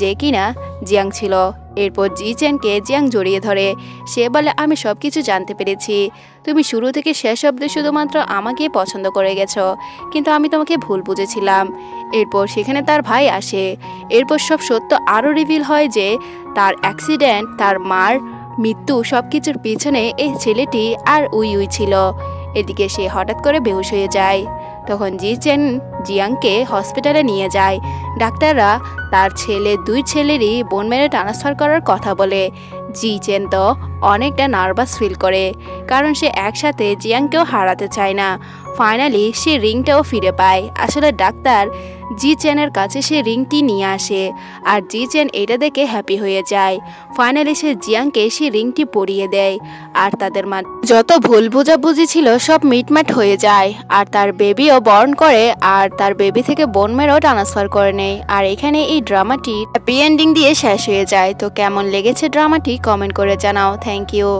যে কিনা জিয়াং ছিল। এরপর জি চেনকে জিয়াং জড়িয়ে ধরে। সে বলে আমি সব কিছু জানতে পেরেছি, তুমি শুরু থেকে শেষ অবধি শুধুমাত্র আমাকেই পছন্দ করে গেছো, কিন্তু আমি তোমাকে ভুল বুঝেছিলাম। এরপর সেখানে তার ভাই আসে। এরপর সব সত্য আরও রিভিল হয় যে তার অ্যাক্সিডেন্ট, তার মার মৃত্যু, সব কিছুর পিছনে এই ছেলেটি আর উই ছিল। এদিকে সে হঠাৎ করে বেহুশ হয়ে যায়। তখন জি চেন জিয়াংকে হসপিটালে নিয়ে যায়। ডাক্তাররা তার দুই ছেলেরই বোন মেরে ট্রান্সফার করার কথা বলে। জি চেন তো অনেকটা নার্ভাস ফিল করে, কারণ সে একসাথে জিয়াংকেও হারাতে চায় না। ফাইনালি সে রিংটাও ফিরে পায়। আসলে ডাক্তার জি চেনের কাছে সে রিংটি নিয়ে আসে, আর জি চেন এটা দেখে হ্যাপি হয়ে যায়। ফাইনালি সে জিয়াংকে সে রিংটি পরিয়ে দেয়, আর তাদের যত ভুল বোঝাবুঝি ছিল সব মিটমাট হয়ে যায়। আর তার বেবিও বর্ন করে, আর তার বেবি থেকে বোন মেরেও ট্রান্সফার করে নেয়। আর এখানে এই ড্রামাটি হ্যাপি এন্ডিং দিয়ে শেষ হয়ে যায়। তো কেমন লেগেছে ড্রামাটি কমেন্ট করে জানাও। Thank you.